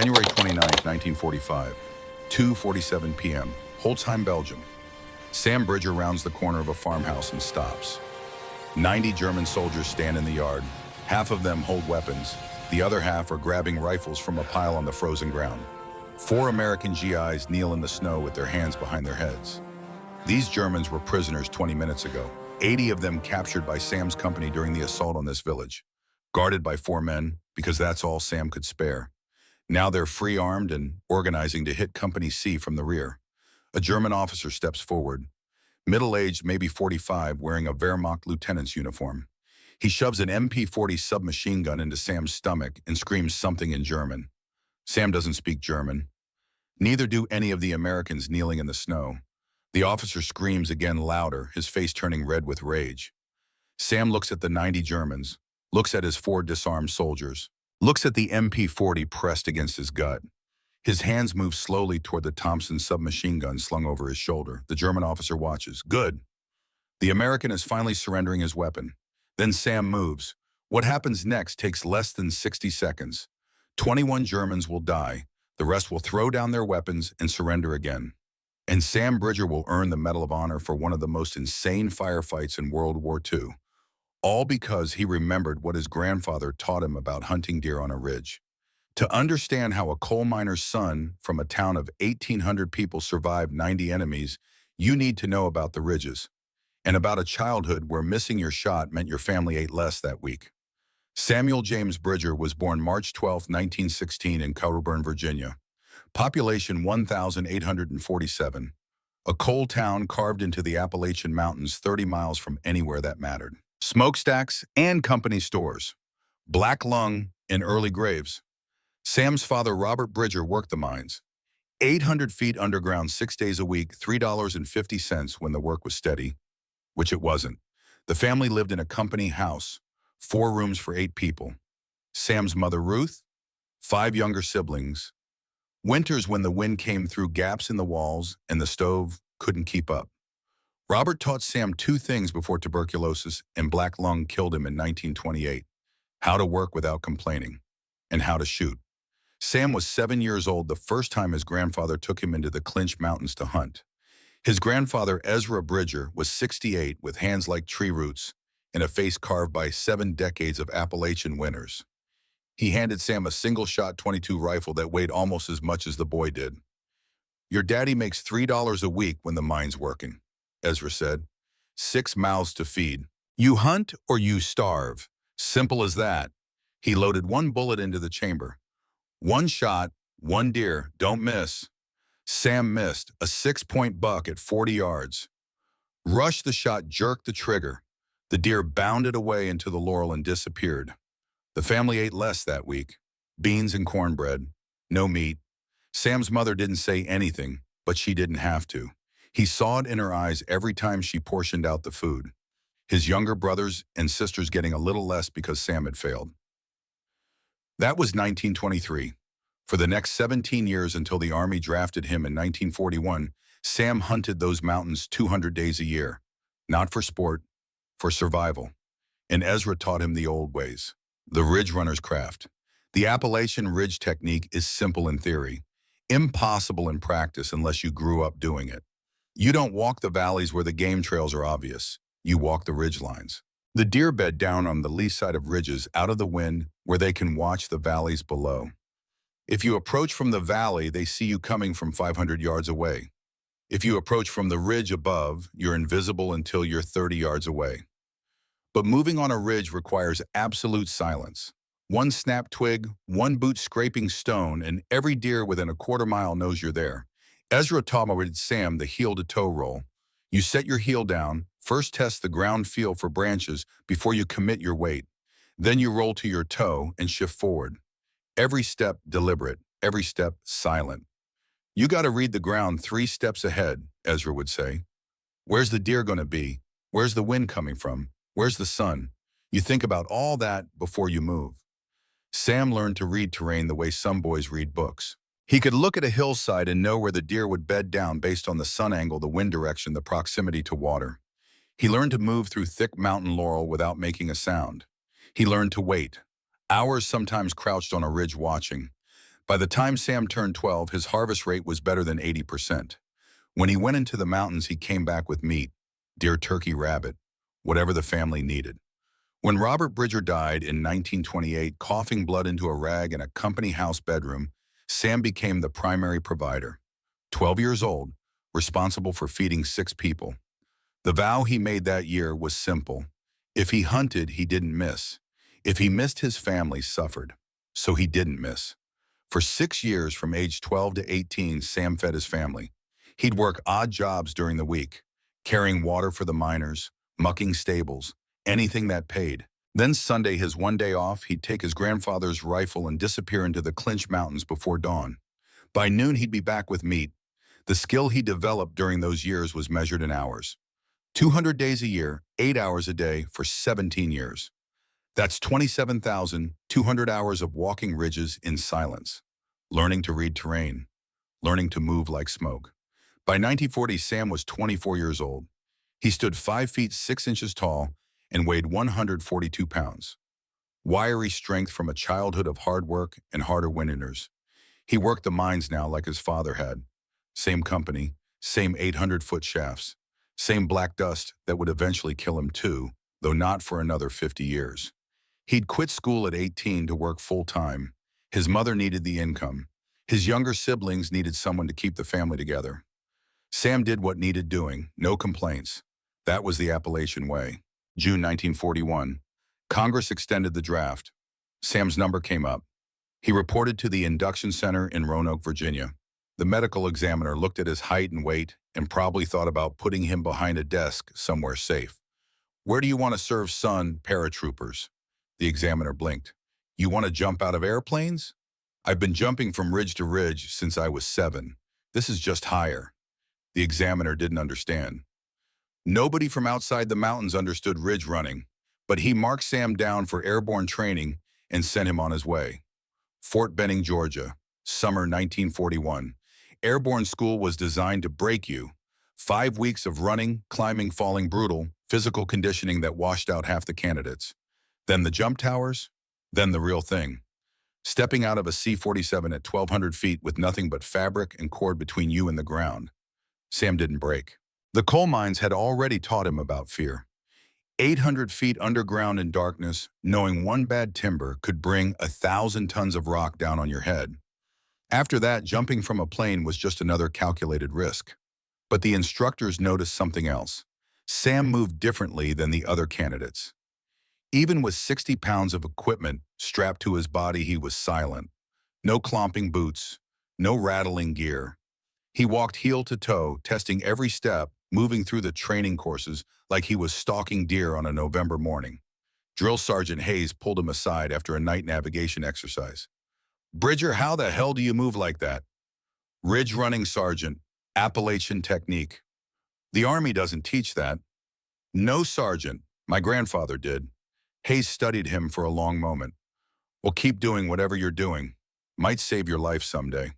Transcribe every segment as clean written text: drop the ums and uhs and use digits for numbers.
January 29, 1945, 2:47 p.m., Holzheim, Belgium. Sam Bridger rounds the corner of a farmhouse and stops. 90 German soldiers stand in the yard. Half of them hold weapons. The other half are grabbing rifles from a pile on the frozen ground. 4 American GIs kneel in the snow with their hands behind their heads. These Germans were prisoners 20 minutes ago, 80 of them captured by Sam's company during the assault on this village, guarded by 4 men because that's all Sam could spare. Now they're free-armed and organizing to hit Company C from the rear. A German officer steps forward, middle-aged, maybe 45, wearing a Wehrmacht lieutenant's uniform. He shoves an MP-40 submachine gun into Sam's stomach and screams something in German. Sam doesn't speak German. Neither do any of the Americans kneeling in the snow. The officer screams again louder, his face turning red with rage. Sam looks at the 90 Germans, looks at his 4 disarmed soldiers, looks at the MP-40 pressed against his gut. His hands move slowly toward the Thompson submachine gun slung over his shoulder. The German officer watches. Good. The American is finally surrendering his weapon. Then Sam moves. What happens next takes less than 60 seconds. 21 Germans will die. The rest will throw down their weapons and surrender again. And Sam Bridger will earn the Medal of Honor for one of the most insane firefights in World War II. All because he remembered what his grandfather taught him about hunting deer on a ridge. To understand how a coal miner's son from a town of 1,800 people survived 90 enemies, you need to know about the ridges, and about a childhood where missing your shot meant your family ate less that week. Samuel James Bridger was born March 12, 1916 in Colburn, Virginia. Population 1,847. A coal town carved into the Appalachian Mountains 30 miles from anywhere that mattered. Smokestacks and company stores. Black lung in early graves. Sam's father, Robert Bridger, worked the mines. 800 feet underground 6 days a week, $3.50 when the work was steady, which it wasn't. The family lived in a company house, 4 rooms for 8 people. Sam's mother, Ruth, 5 younger siblings. Winters when the wind came through gaps in the walls and the stove couldn't keep up. Robert taught Sam 2 things before tuberculosis and black lung killed him in 1928. How to work without complaining, and how to shoot. Sam was 7 years old the first time his grandfather took him into the Clinch Mountains to hunt. His grandfather, Ezra Bridger, was 68 with hands like tree roots and a face carved by 7 decades of Appalachian winters. He handed Sam a single-shot .22 rifle that weighed almost as much as the boy did. "Your daddy makes $3 a week when the mine's working," Ezra said. 6 mouths to feed. You hunt or you starve. Simple as that. He loaded 1 bullet into the chamber. 1 shot, 1 deer, don't miss. Sam missed, a 6-point buck at 40 yards. Rushed the shot, jerked the trigger. The deer bounded away into the laurel and disappeared. The family ate less that week. Beans and cornbread. No meat. Sam's mother didn't say anything, but she didn't have to. He saw it in her eyes every time she portioned out the food. His younger brothers and sisters getting a little less because Sam had failed. That was 1923. For the next 17 years until the Army drafted him in 1941, Sam hunted those mountains 200 days a year. Not for sport, for survival. And Ezra taught him the old ways. The ridge runner's craft. The Appalachian ridge technique is simple in theory, impossible in practice unless you grew up doing it. You don't walk the valleys where the game trails are obvious. You walk the ridge lines. The deer bed down on the lee side of ridges out of the wind where they can watch the valleys below. If you approach from the valley, they see you coming from 500 yards away. If you approach from the ridge above, you're invisible until you're 30 yards away. But moving on a ridge requires absolute silence. 1 snap twig, 1 boot scraping stone, and every deer within a quarter mile knows you're there. Ezra taught Sam the heel-to-toe roll. You set your heel down, first test the ground feel for branches before you commit your weight. Then you roll to your toe and shift forward. Every step deliberate, every step silent. You got to read the ground 3 steps ahead, Ezra would say. Where's the deer going to be? Where's the wind coming from? Where's the sun? You think about all that before you move. Sam learned to read terrain the way some boys read books. He could look at a hillside and know where the deer would bed down based on the sun angle, the wind direction, the proximity to water. He learned to move through thick mountain laurel without making a sound. He learned to wait. Hours sometimes crouched on a ridge watching. By the time Sam turned 12, his harvest rate was better than 80%. When he went into the mountains, he came back with meat, deer, turkey, rabbit, whatever the family needed. When Robert Bridger died in 1928, coughing blood into a rag in a company house bedroom, Sam became the primary provider. 12 years old, responsible for feeding 6 people. The vow he made that year was simple. If he hunted, he didn't miss. If he missed, his family suffered. So he didn't miss. For 6 years, from age 12 to 18, Sam fed his family. He'd work odd jobs during the week, carrying water for the miners, mucking stables, anything that paid. Then Sunday, his one day off, he'd take his grandfather's rifle and disappear into the Clinch Mountains before dawn. By noon, he'd be back with meat. The skill he developed during those years was measured in hours. 200 days a year, 8 hours a day for 17 years. That's 27,200 hours of walking ridges in silence, learning to read terrain, learning to move like smoke. By 1940, Sam was 24 years old. He stood 5 feet 6 inches tall and weighed 142 pounds. Wiry strength from a childhood of hard work and harder winters. He worked the mines now like his father had. Same company, same 800-foot shafts, same black dust that would eventually kill him too, though not for another 50 years. He'd quit school at 18 to work full-time. His mother needed the income. His younger siblings needed someone to keep the family together. Sam did what needed doing, no complaints. That was the Appalachian way. June 1941. Congress extended the draft. Sam's number came up. He reported to the induction center in Roanoke, Virginia. The medical examiner looked at his height and weight and probably thought about putting him behind a desk somewhere safe. "Where do you want to serve, son?" "Paratroopers." The examiner blinked. "You want to jump out of airplanes?" "I've been jumping from ridge to ridge since I was 7. This is just higher." The examiner didn't understand. Nobody from outside the mountains understood ridge running, but he marked Sam down for airborne training and sent him on his way. Fort Benning, Georgia, summer 1941. Airborne school was designed to break you. 5 weeks of running, climbing, falling, brutal, physical conditioning that washed out half the candidates. Then the jump towers, then the real thing. Stepping out of a C-47 at 1,200 feet with nothing but fabric and cord between you and the ground. Sam didn't break. The coal mines had already taught him about fear. 800 feet underground in darkness, knowing one bad timber could bring 1,000 tons of rock down on your head. After that, jumping from a plane was just another calculated risk. But the instructors noticed something else. Sam moved differently than the other candidates. Even with 60 pounds of equipment strapped to his body, he was silent. No clomping boots, no rattling gear. He walked heel to toe, testing every step, moving through the training courses like he was stalking deer on a November morning. Drill Sergeant Hayes pulled him aside after a night navigation exercise. "Bridger, how the hell do you move like that?" "Ridge running, Sergeant. Appalachian technique." "The Army doesn't teach that." "No, Sergeant. My grandfather did." Hayes studied him for a long moment. "Well, keep doing whatever you're doing. Might save your life someday."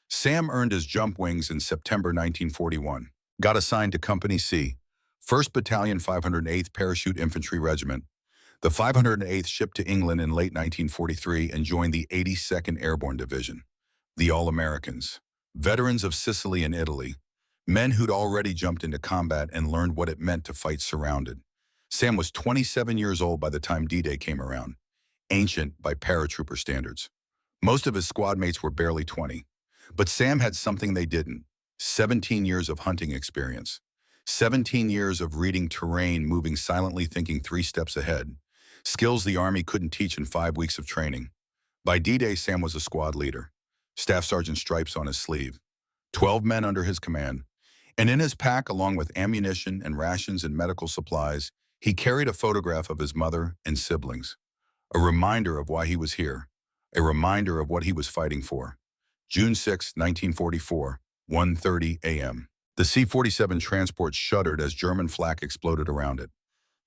Sam earned his jump wings in September 1941. Got assigned to Company C, 1st Battalion 508th Parachute Infantry Regiment. The 508th shipped to England in late 1943 and joined the 82nd Airborne Division. The All-Americans, veterans of Sicily and Italy, men who'd already jumped into combat and learned what it meant to fight surrounded. Sam was 27 years old by the time D-Day came around, ancient by paratrooper standards. Most of his squad mates were barely 20. But Sam had something they didn't. 17 years of hunting experience. 17 years of reading terrain, moving silently, thinking 3 steps ahead. Skills the Army couldn't teach in 5 weeks of training. By D-Day, Sam was a squad leader. Staff Sergeant stripes on his sleeve. 12 men under his command. And in his pack, along with ammunition and rations and medical supplies, he carried a photograph of his mother and siblings. A reminder of why he was here. A reminder of what he was fighting for. June 6, 1944, 1:30 a.m. The C-47 transport shuddered as German flak exploded around it.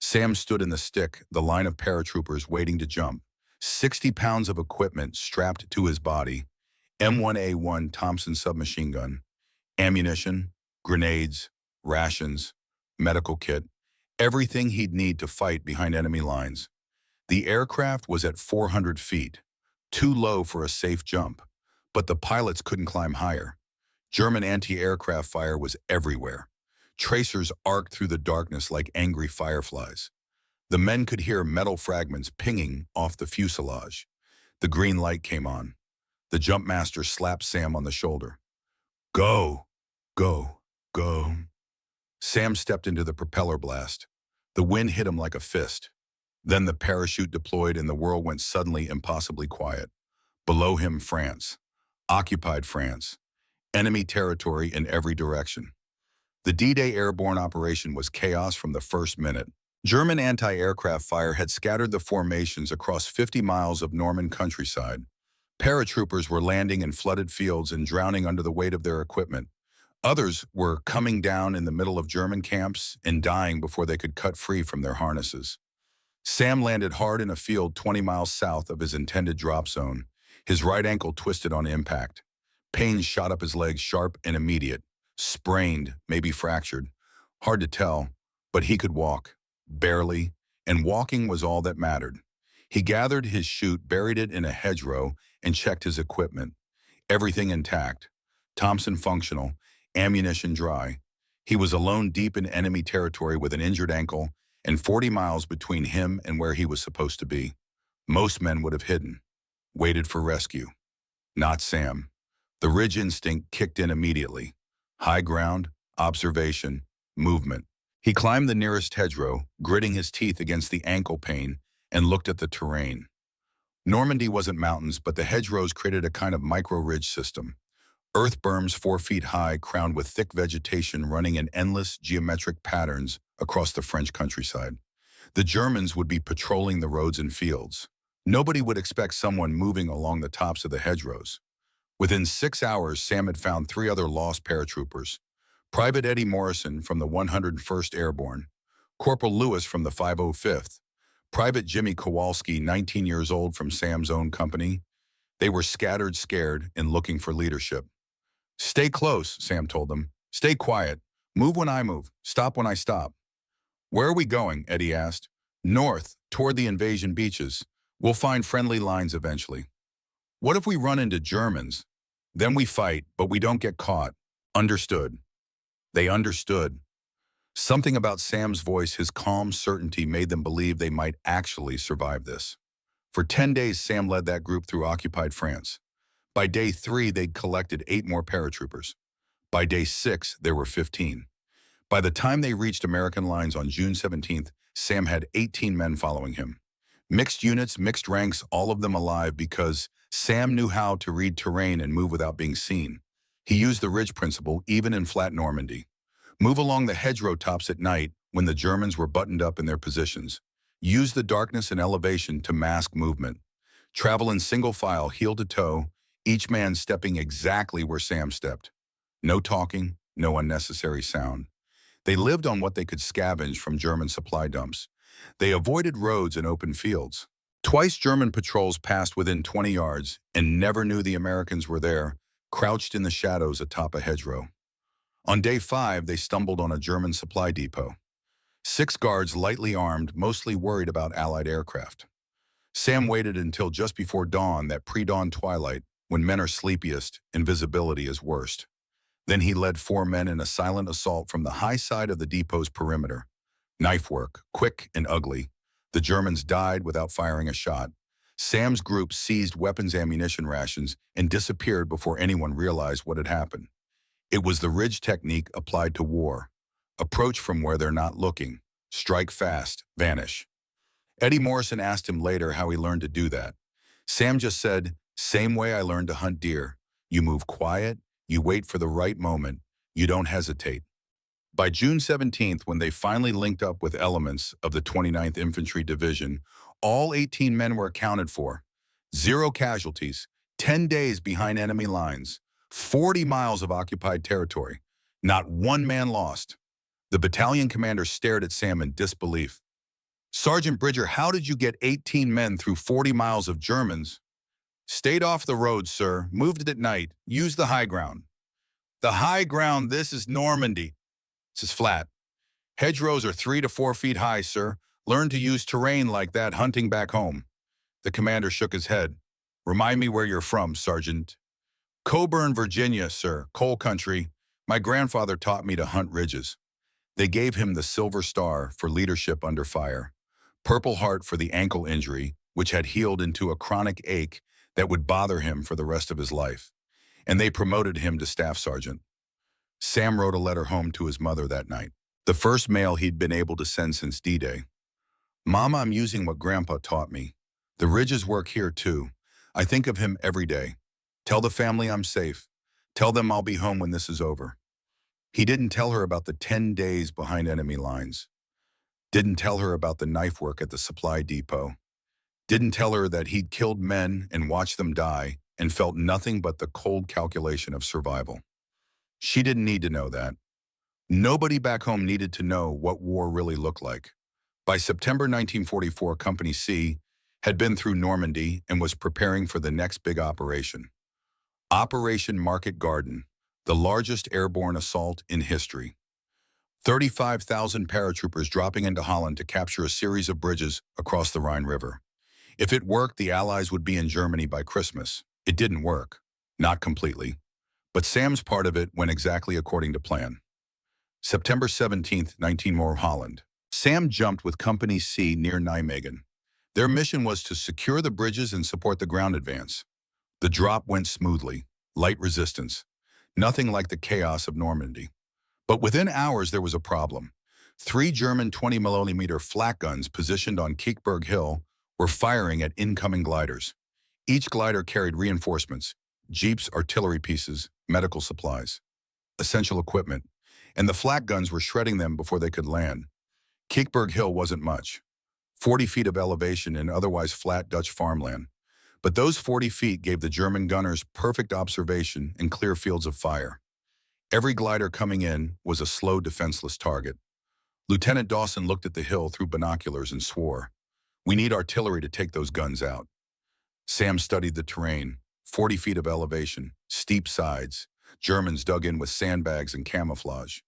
Sam stood in the stick, the line of paratroopers waiting to jump. 60 pounds of equipment strapped to his body. M1A1 Thompson submachine gun. Ammunition, grenades, rations, medical kit. Everything he'd need to fight behind enemy lines. The aircraft was at 400 feet. Too low for a safe jump. But the pilots couldn't climb higher. German anti-aircraft fire was everywhere. Tracers arced through the darkness like angry fireflies. The men could hear metal fragments pinging off the fuselage. The green light came on. The jumpmaster slapped Sam on the shoulder. Go, go, go. Sam stepped into the propeller blast. The wind hit him like a fist. Then the parachute deployed and the world went suddenly impossibly quiet. Below him, France. Occupied France. Enemy territory in every direction. The D-Day airborne operation was chaos from the first minute. German anti-aircraft fire had scattered the formations across 50 miles of Norman countryside. Paratroopers were landing in flooded fields and drowning under the weight of their equipment. Others were coming down in the middle of German camps and dying before they could cut free from their harnesses. Sam landed hard in a field 20 miles south of his intended drop zone. His right ankle twisted on impact. Pain shot up his legs, sharp and immediate. Sprained, maybe fractured. Hard to tell, but he could walk. Barely, and walking was all that mattered. He gathered his chute, buried it in a hedgerow, and checked his equipment. Everything intact. Thompson functional, ammunition dry. He was alone deep in enemy territory with an injured ankle and 40 miles between him and where he was supposed to be. Most men would have hidden, waited for rescue. Not Sam. The ridge instinct kicked in immediately. High ground, observation, movement. He climbed the nearest hedgerow, gritting his teeth against the ankle pain, and looked at the terrain. Normandy wasn't mountains, but the hedgerows created a kind of micro-ridge system. Earth berms 4 feet high, crowned with thick vegetation running in endless geometric patterns across the French countryside. The Germans would be patrolling the roads and fields. Nobody would expect someone moving along the tops of the hedgerows. Within 6 hours, Sam had found 3 other lost paratroopers. Private Eddie Morrison from the 101st Airborne, Corporal Lewis from the 505th, Private Jimmy Kowalski, 19 years old, from Sam's own company. They were scattered, scared, and looking for leadership. Stay close, Sam told them. Stay quiet. Move when I move. Stop when I stop. Where are we going? Eddie asked. North, toward the invasion beaches. We'll find friendly lines eventually. What if we run into Germans? Then we fight, but we don't get caught. Understood. They understood. Something about Sam's voice, his calm certainty, made them believe they might actually survive this. For 10 days, Sam led that group through occupied France. By day 3, they'd collected 8 more paratroopers. By day 6, there were 15. By the time they reached American lines on June 17th, Sam had 18 men following him. Mixed units, mixed ranks, all of them alive because Sam knew how to read terrain and move without being seen. He used the ridge principle even in flat Normandy. Move along the hedgerow tops at night when the Germans were buttoned up in their positions. Use the darkness and elevation to mask movement. Travel in single file, heel to toe, each man stepping exactly where Sam stepped. No talking, no unnecessary sound. They lived on what they could scavenge from German supply dumps. They avoided roads and open fields. Twice German patrols passed within 20 yards and never knew the Americans were there, crouched in the shadows atop a hedgerow. On day 5, they stumbled on a German supply depot. 6 guards, lightly armed, mostly worried about Allied aircraft. Sam waited until just before dawn, that pre-dawn twilight, when men are sleepiest and visibility is worst. Then he led 4 men in a silent assault from the high side of the depot's perimeter. Knife work, quick and ugly. The Germans died without firing a shot. Sam's group seized weapons, ammunition rations, and disappeared before anyone realized what had happened. It was the ridge technique applied to war. Approach from where they're not looking. Strike fast, vanish. Eddie Morrison asked him later how he learned to do that. Sam just said, same way I learned to hunt deer. You move quiet, you wait for the right moment, you don't hesitate. By June 17th, when they finally linked up with elements of the 29th Infantry Division, all 18 men were accounted for. 0 casualties, 10 days behind enemy lines, 40 miles of occupied territory. Not 1 man lost. The battalion commander stared at Sam in disbelief. Sergeant Bridger, how did you get 18 men through 40 miles of Germans? Stayed off the road, sir. Moved it at night. Used the high ground. The high ground, this is Normandy. This is flat. Hedgerows are 3 to 4 feet high, sir. Learn to use terrain like that hunting back home. The commander shook his head. Remind me where you're from, Sergeant. Coburn, Virginia, sir, coal country. My grandfather taught me to hunt ridges. They gave him the Silver Star for leadership under fire, Purple Heart for the ankle injury, which had healed into a chronic ache that would bother him for the rest of his life, and they promoted him to staff sergeant. Sam wrote a letter home to his mother that night, the first mail he'd been able to send since D-Day. Mama, I'm using what Grandpa taught me. The ridges work here too. I think of him every day. Tell the family I'm safe. Tell them I'll be home when this is over. He didn't tell her about the 10 days behind enemy lines. Didn't tell her about the knife work at the supply depot. Didn't tell her that he'd killed men and watched them die and felt nothing but the cold calculation of survival. She didn't need to know that. Nobody back home needed to know what war really looked like. By September 1944, Company C had been through Normandy and was preparing for the next big operation. Operation Market Garden, the largest airborne assault in history. 35,000 paratroopers dropping into Holland to capture a series of bridges across the Rhine River. If it worked, the Allies would be in Germany by Christmas. It didn't work. Not completely. But Sam's part of it went exactly according to plan. September 17th, 19 Holland. Sam jumped with Company C near Nijmegen. Their mission was to secure the bridges and support the ground advance. The drop went smoothly, light resistance, nothing like the chaos of Normandy. But within hours there was a problem. 3 German 20mm flak guns positioned on Kiekberg Hill were firing at incoming gliders. Each glider carried reinforcements, jeeps, artillery pieces, medical supplies, essential equipment, and the flak guns were shredding them before they could land. Kiekberg Hill wasn't much, 40 feet of elevation in otherwise flat Dutch farmland. But those 40 feet gave the German gunners perfect observation and clear fields of fire. Every glider coming in was a slow, defenseless target. Lieutenant Dawson looked at the hill through binoculars and swore, "We need artillery to take those guns out." Sam studied the terrain, 40 feet of elevation, steep sides, Germans dug in with sandbags and camouflage,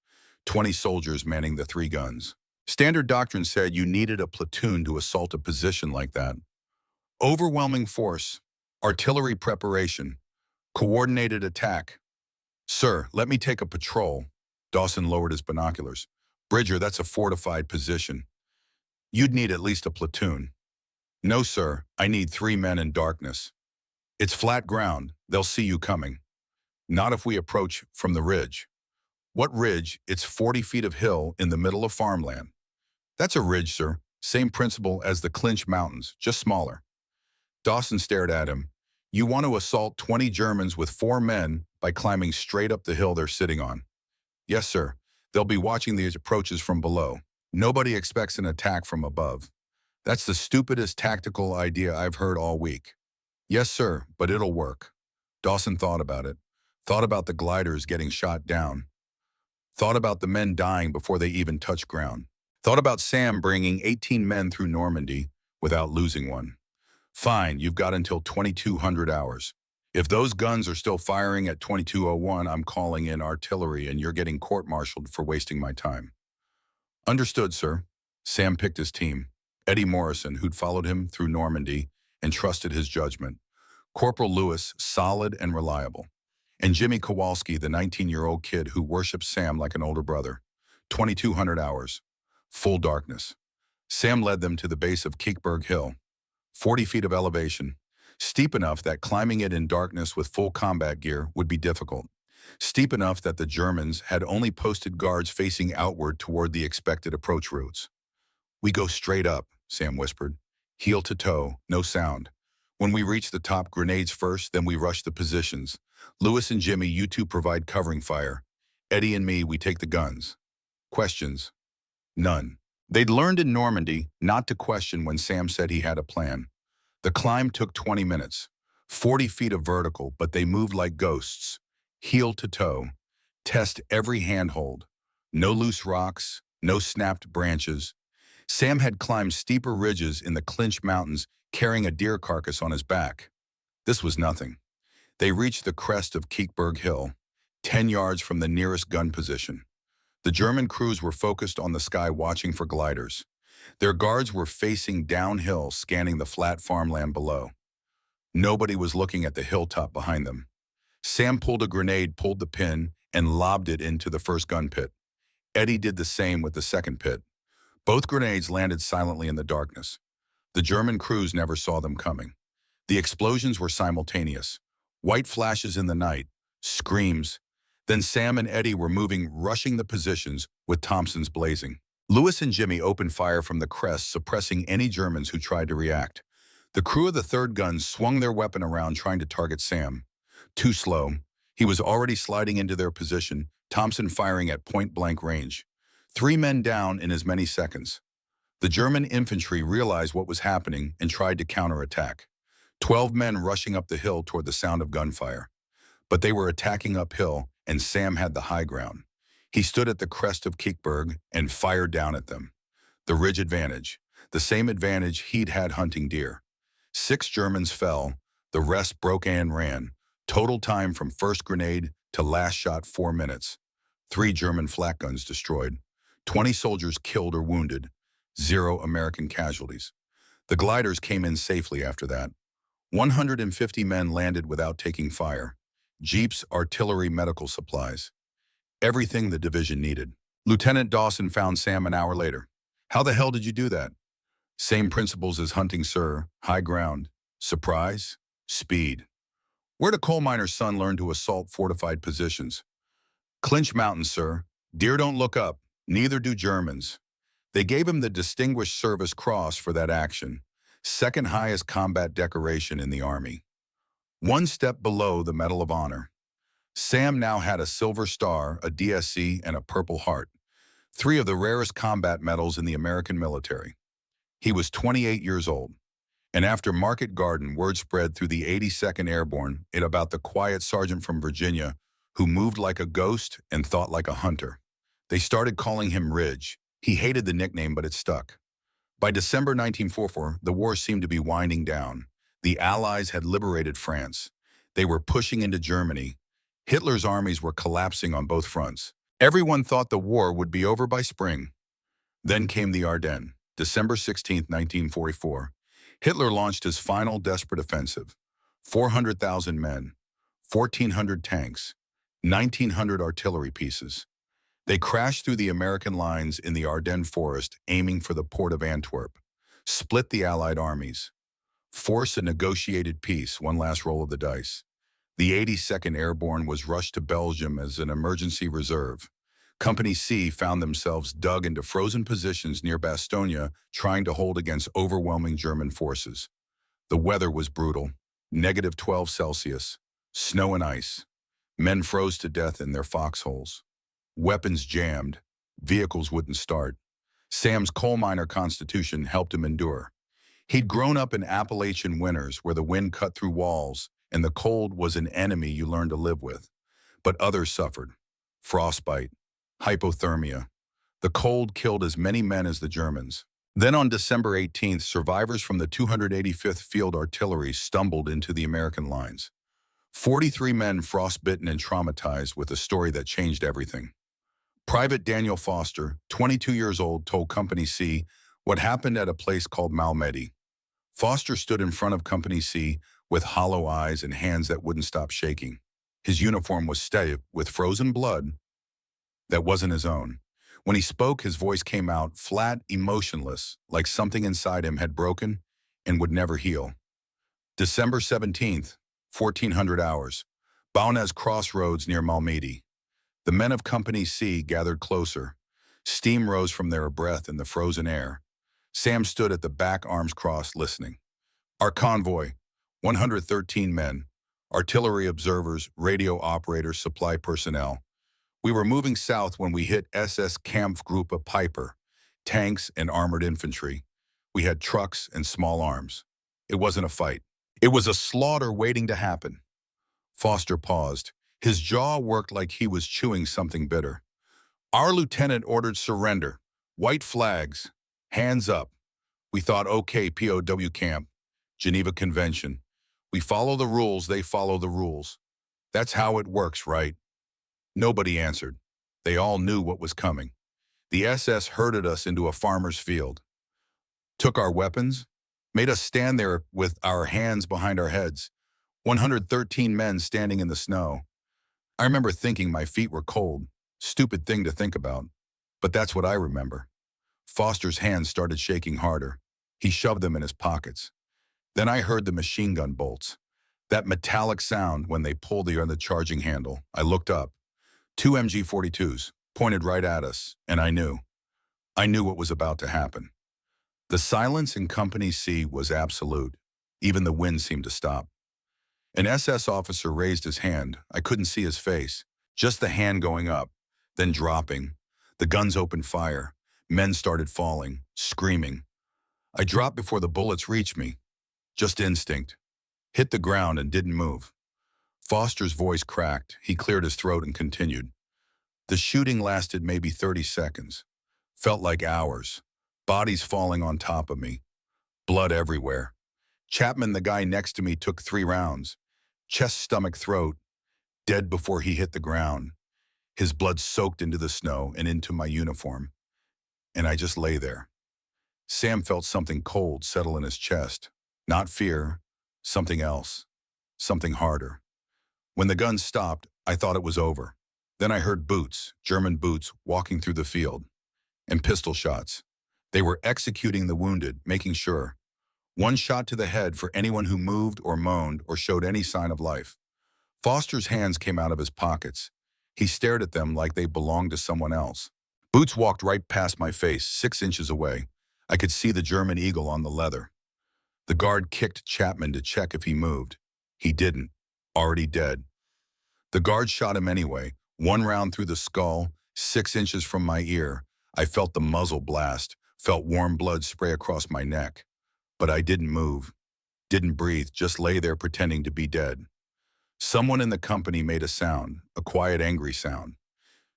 20 soldiers manning the 3 guns. Standard doctrine said you needed a platoon to assault a position like that. Overwhelming force, artillery preparation, coordinated attack. "Sir, let me take a patrol." Dawson lowered his binoculars. "Bridger, that's a fortified position. You'd need at least a platoon." "No, sir, I need 3 men in darkness. It's flat ground, they'll see you coming." "Not if we approach from the ridge." "What ridge? It's 40 feet of hill in the middle of farmland." "That's a ridge, sir. Same principle as the Clinch Mountains, just smaller." Dawson stared at him. "You want to assault 20 Germans with 4 men by climbing straight up the hill they're sitting on?" "Yes, sir. They'll be watching these approaches from below. Nobody expects an attack from above. That's the stupidest tactical idea I've heard all week." "Yes, sir, but it'll work." Dawson thought about it. Thought about the gliders getting shot down. Thought about the men dying before they even touched ground. Thought about Sam bringing 18 men through Normandy without losing one. "Fine, you've got until 2200 hours. If those guns are still firing at 2201, I'm calling in artillery and you're getting court-martialed for wasting my time." "Understood, sir." Sam picked his team. Eddie Morrison, who'd followed him through Normandy and trusted his judgment. Corporal Lewis, solid and reliable. And Jimmy Kowalski, the 19-year-old kid who worshipped Sam like an older brother. 2200 hours. Full darkness. Sam led them to the base of Kiekberg Hill. 40 feet of elevation. Steep enough that climbing it in darkness with full combat gear would be difficult. Steep enough that the Germans had only posted guards facing outward toward the expected approach routes. "We go straight up," Sam whispered. "Heel to toe, no sound. When we reach the top, grenades first, then we rush the positions. Lewis and Jimmy, you two provide covering fire. Eddie and me, we take the guns." Questions? None. They'd learned in Normandy not to question when Sam said he had a plan. The climb took 20 minutes, 40 feet of vertical, but they moved like ghosts, heel to toe. Test every handhold. No loose rocks, no snapped branches. Sam had climbed steeper ridges in the Clinch Mountains carrying a deer carcass on his back. This was nothing. They reached the crest of Kiekberg Hill, 10 yards from the nearest gun position. The German crews were focused on the sky watching for gliders. Their guards were facing downhill, scanning the flat farmland below. Nobody was looking at the hilltop behind them. Sam pulled a grenade, pulled the pin, and lobbed it into the first gun pit. Eddie did the same with the second pit. Both grenades landed silently in the darkness. The German crews never saw them coming. The explosions were simultaneous. White flashes in the night, screams. Then Sam and Eddie were moving, rushing the positions with Thompsons blazing. Lewis and Jimmy opened fire from the crest, suppressing any Germans who tried to react. The crew of the third gun swung their weapon around, trying to target Sam. Too slow. He was already sliding into their position, Thompson firing at point-blank range. 3 men down in as many seconds. The German infantry realized what was happening and tried to counterattack. 12 men rushing up the hill toward the sound of gunfire. But they were attacking uphill, and Sam had the high ground. He stood at the crest of Kiekberg and fired down at them. The ridge advantage, the same advantage he'd had hunting deer. 6 Germans fell, the rest broke and ran. Total time from first grenade to last shot 4 minutes. 3 German flak guns destroyed. 20 soldiers killed or wounded. 0 American casualties. The gliders came in safely after that. 150 men landed without taking fire. Jeeps, artillery, medical supplies. Everything the division needed. Lieutenant Dawson found Sam an hour later. "How the hell did you do that?" "Same principles as hunting, sir. High ground. Surprise. Speed." "Where'd a coal miner's son learn to assault fortified positions?" "Clinch Mountain, sir. Deer don't look up. Neither do Germans." They gave him the Distinguished Service Cross for that action, second highest combat decoration in the Army. 1 step below the Medal of Honor. Sam now had a Silver Star, a DSC, and a Purple Heart, 3 of the rarest combat medals in the American military. He was 28 years old. And after Market Garden, word spread through the 82nd Airborne about the quiet sergeant from Virginia who moved like a ghost and thought like a hunter. They started calling him Ridge. He hated the nickname, but it stuck. By December 1944, the war seemed to be winding down. The Allies had liberated France. They were pushing into Germany. Hitler's armies were collapsing on both fronts. Everyone thought the war would be over by spring. Then came the Ardennes, December 16, 1944. Hitler launched his final desperate offensive. 400,000 men, 1,400 tanks, 1,900 artillery pieces. They crashed through the American lines in the Ardennes forest, aiming for the port of Antwerp, split the Allied armies, force a negotiated peace, one last roll of the dice. The 82nd Airborne was rushed to Belgium as an emergency reserve. Company C found themselves dug into frozen positions near Bastogne, trying to hold against overwhelming German forces. The weather was brutal, -12 Celsius, snow and ice. Men froze to death in their foxholes. Weapons jammed, vehicles wouldn't start. Sam's coal miner constitution helped him endure. He'd grown up in Appalachian winters where the wind cut through walls and the cold was an enemy you learned to live with. But others suffered. Frostbite, hypothermia. The cold killed as many men as the Germans. Then on December 18th, survivors from the 285th Field Artillery stumbled into the American lines. 43 men frostbitten and traumatized with a story that changed everything. Private Daniel Foster, 22 years old, told Company C what happened at a place called Malmedy. Foster stood in front of Company C with hollow eyes and hands that wouldn't stop shaking. His uniform was stained with frozen blood that wasn't his own. When he spoke, his voice came out flat, emotionless, like something inside him had broken and would never heal. December 17th, 1400 hours, Baunez Crossroads near Malmedy. The men of Company C gathered closer. Steam rose from their breath in the frozen air. Sam stood at the back, arms crossed, listening. Our convoy, 113 men, artillery observers, radio operators, supply personnel. We were moving south when we hit SS Kampfgruppe Piper, tanks and armored infantry. We had trucks and small arms. It wasn't a fight. It was a slaughter waiting to happen. Foster paused. His jaw worked like he was chewing something bitter. Our lieutenant ordered surrender. White flags. Hands up. We thought, okay, POW camp. Geneva Convention. We follow the rules, they follow the rules. That's how it works, right? Nobody answered. They all knew what was coming. The SS herded us into a farmer's field. Took our weapons. Made us stand there with our hands behind our heads. 113 men standing in the snow. I remember thinking my feet were cold. Stupid thing to think about. But that's what I remember. Foster's hands started shaking harder. He shoved them in his pockets. Then I heard the machine gun bolts. That metallic sound when they pulled the charging handle. I looked up. Two MG-42s pointed right at us, and I knew. I knew what was about to happen. The silence in Company C was absolute. Even the wind seemed to stop. An SS officer raised his hand. I couldn't see his face. Just the hand going up, then dropping. The guns opened fire. Men started falling, screaming. I dropped before the bullets reached me. Just instinct. Hit the ground and didn't move. Foster's voice cracked. He cleared his throat and continued. The shooting lasted maybe 30 seconds. Felt like hours. Bodies falling on top of me. Blood everywhere. Chapman, the guy next to me, took 3 rounds. Chest, stomach, throat. Dead before he hit the ground. His blood soaked into the snow and into my uniform. And I just lay there. Sam felt something cold settle in his chest. Not fear. Something else. Something harder. When the guns stopped, I thought it was over. Then I heard boots, German boots, walking through the field. And pistol shots. They were executing the wounded, making sure. 1 shot to the head for anyone who moved or moaned or showed any sign of life. Foster's hands came out of his pockets. He stared at them like they belonged to someone else. Boots walked right past my face, 6 inches away. I could see the German eagle on the leather. The guard kicked Chapman to check if he moved. He didn't. Already dead. The guard shot him anyway. 1 round through the skull, 6 inches from my ear. I felt the muzzle blast, felt warm blood spray across my neck. But I didn't move, didn't breathe, just lay there pretending to be dead. Someone in the company made a sound, a quiet, angry sound.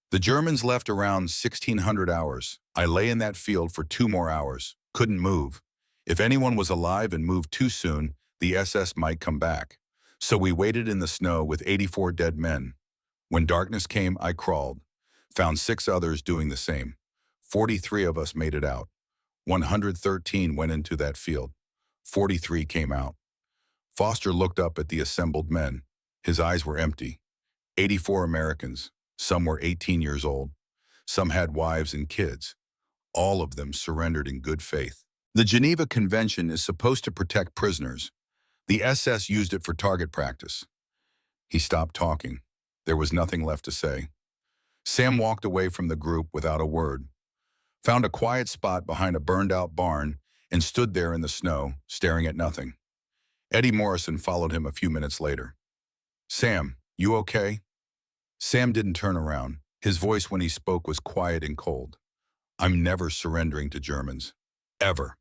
The Germans left around 1600 hours. I lay in that field for 2 more hours, couldn't move. If anyone was alive and moved too soon, the SS might come back. So we waited in the snow with 84 dead men. When darkness came, I crawled, found 6 others doing the same. 43 of us made it out. 113 went into that field. 43 came out. Foster looked up at the assembled men. His eyes were empty. 84 Americans. Some were 18 years old. Some had wives and kids. All of them surrendered in good faith. The Geneva Convention is supposed to protect prisoners. The SS used it for target practice. He stopped talking. There was nothing left to say. Sam walked away from the group without a word, found a quiet spot behind a burned-out barn, and stood there in the snow, staring at nothing. Eddie Morrison followed him a few minutes later. Sam, you okay? Sam didn't turn around. His voice when he spoke was quiet and cold. I'm never surrendering to Germans. Ever.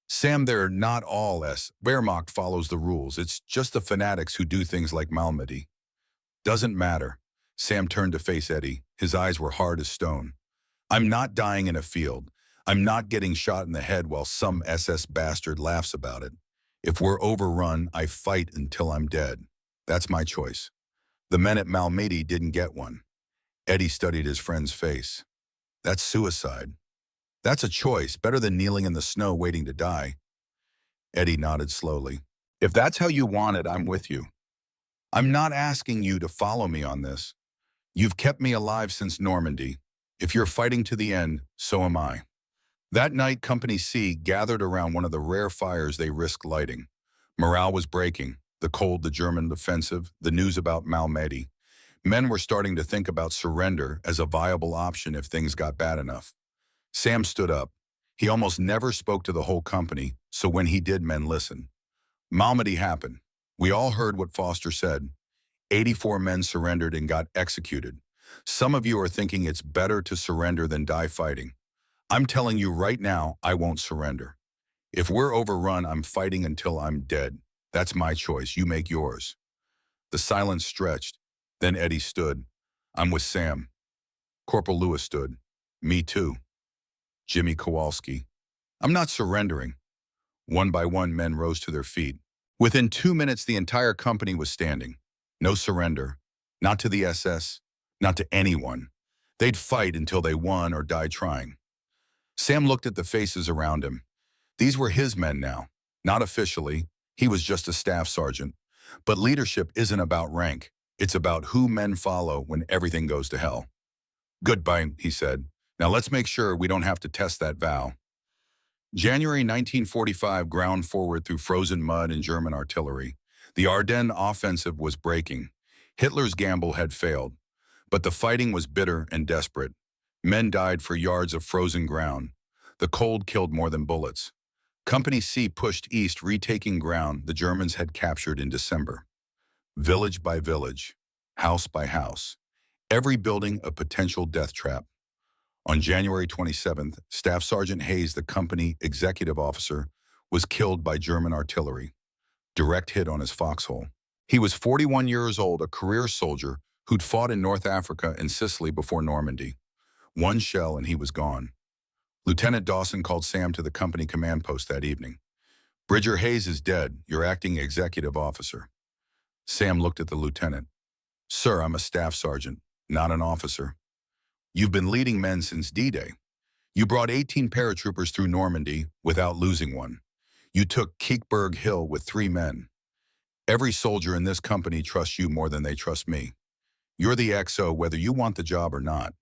Sam, they're not all Wehrmacht follows the rules. It's just the fanatics who do things like Normandy. Doesn't matter. Sam turned to face Eddie. His eyes were hard as stone. I'm not dying in a field. I'm not getting shot in the head while some SS bastard laughs about it. If we're overrun, I fight until I'm dead. That's my choice. The men at Normandy didn't get one. Eddie studied his friend's face. That's suicide. That's a choice, better than kneeling in the snow waiting to die. Eddie nodded slowly. If that's how you want it, I'm with you. I'm not asking you to follow me on this. You've kept me alive since Normandy. If you're fighting to the end, so am I. That night, Company C gathered around one of the rare fires they risked lighting. Morale was breaking. The cold, the German offensive, the news about Normandy. Men were starting to think about surrender as a viable option if things got bad enough. Sam stood up. He almost never spoke to the whole company, so when he did, men listened. Normandy happened. We all heard what Foster said. 84 men surrendered and got executed. Some of you are thinking it's better to surrender than die fighting. I'm telling you right now, I won't surrender. If we're overrun, I'm fighting until I'm dead. That's my choice. You make yours. The silence stretched. Then Eddie stood. I'm with Sam. Corporal Lewis stood. Me too. Jimmy Kowalski. I'm not surrendering. One by one, men rose to their feet. Within 2 minutes, the entire company was standing. No surrender. Not to the SS. Not to anyone. They'd fight until they won or died trying. Sam looked at the faces around him. These were his men now. Not officially. He was just a staff sergeant. But leadership isn't about rank. It's about who men follow when everything goes to hell. Goodbye, he said. Now let's make sure we don't have to test that vow. January 1945 ground forward through frozen mud and German artillery. The Ardennes offensive was breaking. Hitler's gamble had failed. But the fighting was bitter and desperate. Men died for yards of frozen ground. The cold killed more than bullets. Company C pushed east, retaking ground the Germans had captured in December. Village by village, house by house, every building a potential death trap. On January 27th, Staff Sergeant Hayes, the company executive officer, was killed by German artillery. Direct hit on his foxhole. He was 41 years old, a career soldier who'd fought in North Africa and Sicily before Normandy. One shell and he was gone. Lieutenant Dawson called Sam to the company command post that evening. Bridger Hayes is dead, your acting executive officer. Sam looked at the lieutenant. Sir, I'm a staff sergeant, not an officer. You've been leading men since D-Day. You brought 18 paratroopers through Normandy without losing one. You took Keekberg Hill with 3 men. Every soldier in this company trusts you more than they trust me. You're the XO whether you want the job or not.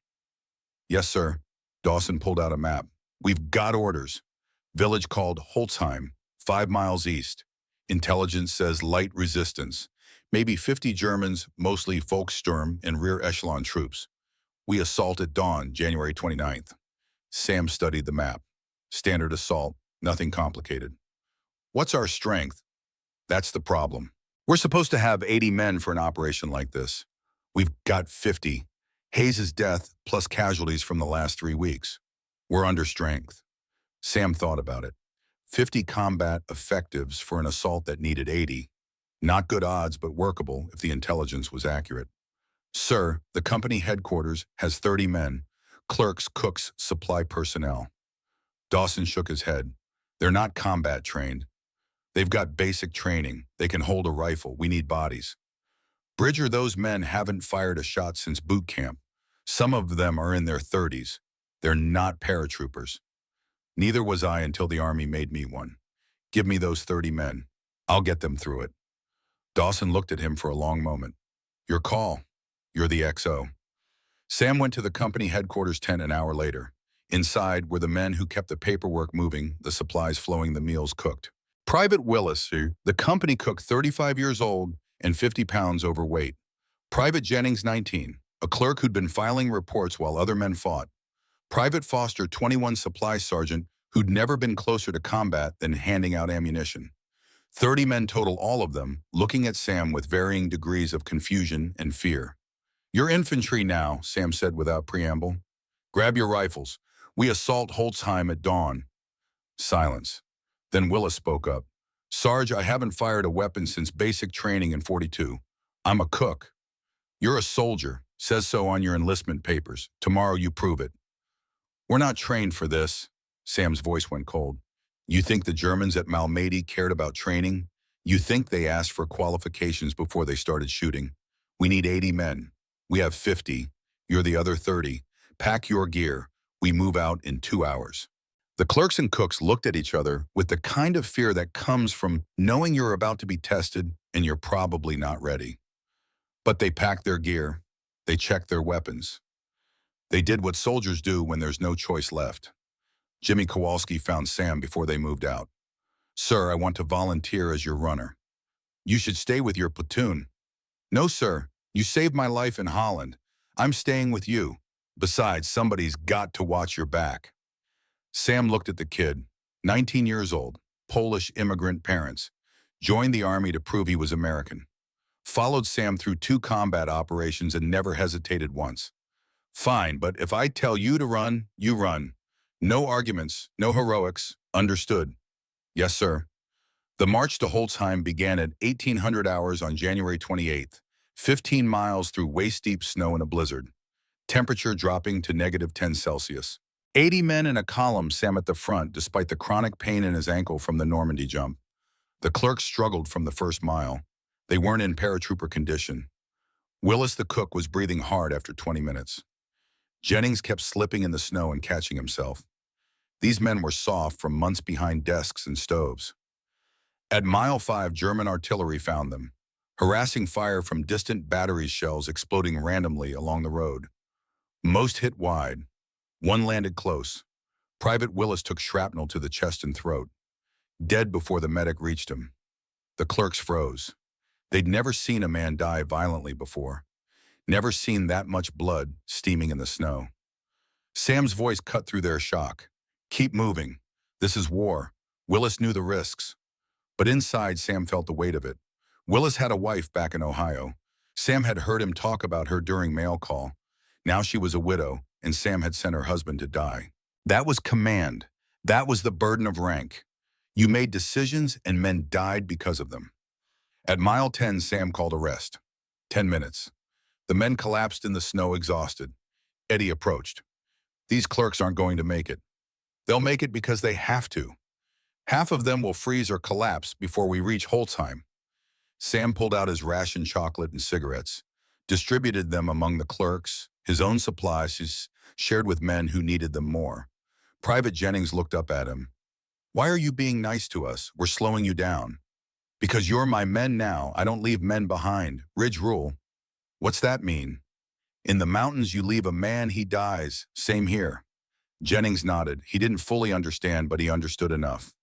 Yes, sir. Dawson pulled out a map. We've got orders. Village called Holzheim, 5 miles east. Intelligence says light resistance. Maybe 50 Germans, mostly Volkssturm and rear echelon troops. We assault at dawn, January 29th. Sam studied the map. Standard assault, nothing complicated. What's our strength? That's the problem. We're supposed to have 80 men for an operation like this. We've got 50. Hayes' death plus casualties from the last 3 weeks. We're under strength. Sam thought about it. 50 combat effectives for an assault that needed 80. Not good odds, but workable if the intelligence was accurate. Sir, the company headquarters has 30 men, clerks, cooks, supply personnel. Dawson shook his head. They're not combat trained. They've got basic training. They can hold a rifle. We need bodies. Bridger, those men haven't fired a shot since boot camp. Some of them are in their 30s. They're not paratroopers. Neither was I until the Army made me one. Give me those 30 men. I'll get them through it. Dawson looked at him for a long moment. Your call. You're the XO. Sam went to the company headquarters tent an hour later. Inside were the men who kept the paperwork moving, the supplies flowing, the meals cooked. Private Willis, the company cook, 35 years old and 50 pounds overweight. Private Jennings, 19, a clerk who'd been filing reports while other men fought. Private Foster, 21, supply sergeant who'd never been closer to combat than handing out ammunition. 30 men total, all of them looking at Sam with varying degrees of confusion and fear. You're infantry now, Sam said without preamble. Grab your rifles. We assault Holzheim at dawn. Silence. Then Willis spoke up. Sarge, I haven't fired a weapon since basic training in 42. I'm a cook. You're a soldier. Says so on your enlistment papers. Tomorrow you prove it. We're not trained for this. Sam's voice went cold. You think the Germans at Malmedy cared about training? You think they asked for qualifications before they started shooting? We need 80 men. We have 50. You're the other 30. Pack your gear. We move out in 2 hours. The clerks and cooks looked at each other with the kind of fear that comes from knowing you're about to be tested and you're probably not ready. But they packed their gear. They checked their weapons. They did what soldiers do when there's no choice left. Jimmy Kowalski found Sam before they moved out. Sir, I want to volunteer as your runner. You should stay with your platoon. No, sir. You saved my life in Holland. I'm staying with you. Besides, somebody's got to watch your back. Sam looked at the kid, 19 years old, Polish immigrant parents, joined the Army to prove he was American. Followed Sam through 2 combat operations and never hesitated once. Fine, but if I tell you to run, you run. No arguments, no heroics. Understood? Yes, sir. The march to Holzheim began at 1800 hours on January 28th, 15 miles through waist-deep snow in a blizzard. Temperature dropping to -10°C. 80 men in a column, Sam at the front, despite the chronic pain in his ankle from the Normandy jump. The clerks struggled from the first mile. They weren't in paratrooper condition. Willis, the cook, was breathing hard after 20 minutes. Jennings kept slipping in the snow and catching himself. These men were soft from months behind desks and stoves. At mile 5, German artillery found them. harassing fire from distant battery shells exploding randomly along the road. Most hit wide. One landed close. Private Willis took shrapnel to the chest and throat, dead before the medic reached him. The clerks froze. They'd never seen a man die violently before. Never seen that much blood steaming in the snow. Sam's voice cut through their shock. Keep moving. This is war. Willis knew the risks. But inside, Sam felt the weight of it. Willis had a wife back in Ohio. Sam had heard him talk about her during mail call. Now she was a widow, and Sam had sent her husband to die. That was command. That was the burden of rank. You made decisions, and men died because of them. At mile 10, Sam called a rest. 10 minutes. The men collapsed in the snow, exhausted. Eddie approached. These clerks aren't going to make it. They'll make it because they have to. Half of them will freeze or collapse before we reach Holtzheim. Sam pulled out his ration chocolate and cigarettes, distributed them among the clerks. His own supplies he shared with men who needed them more. Private Jennings looked up at him. Why are you being nice to us? We're slowing you down. Because you're my men now. I don't leave men behind. Ridge rule. What's that mean? In the mountains, you leave a man, he dies. Same here. Jennings nodded. He didn't fully understand, but he understood enough.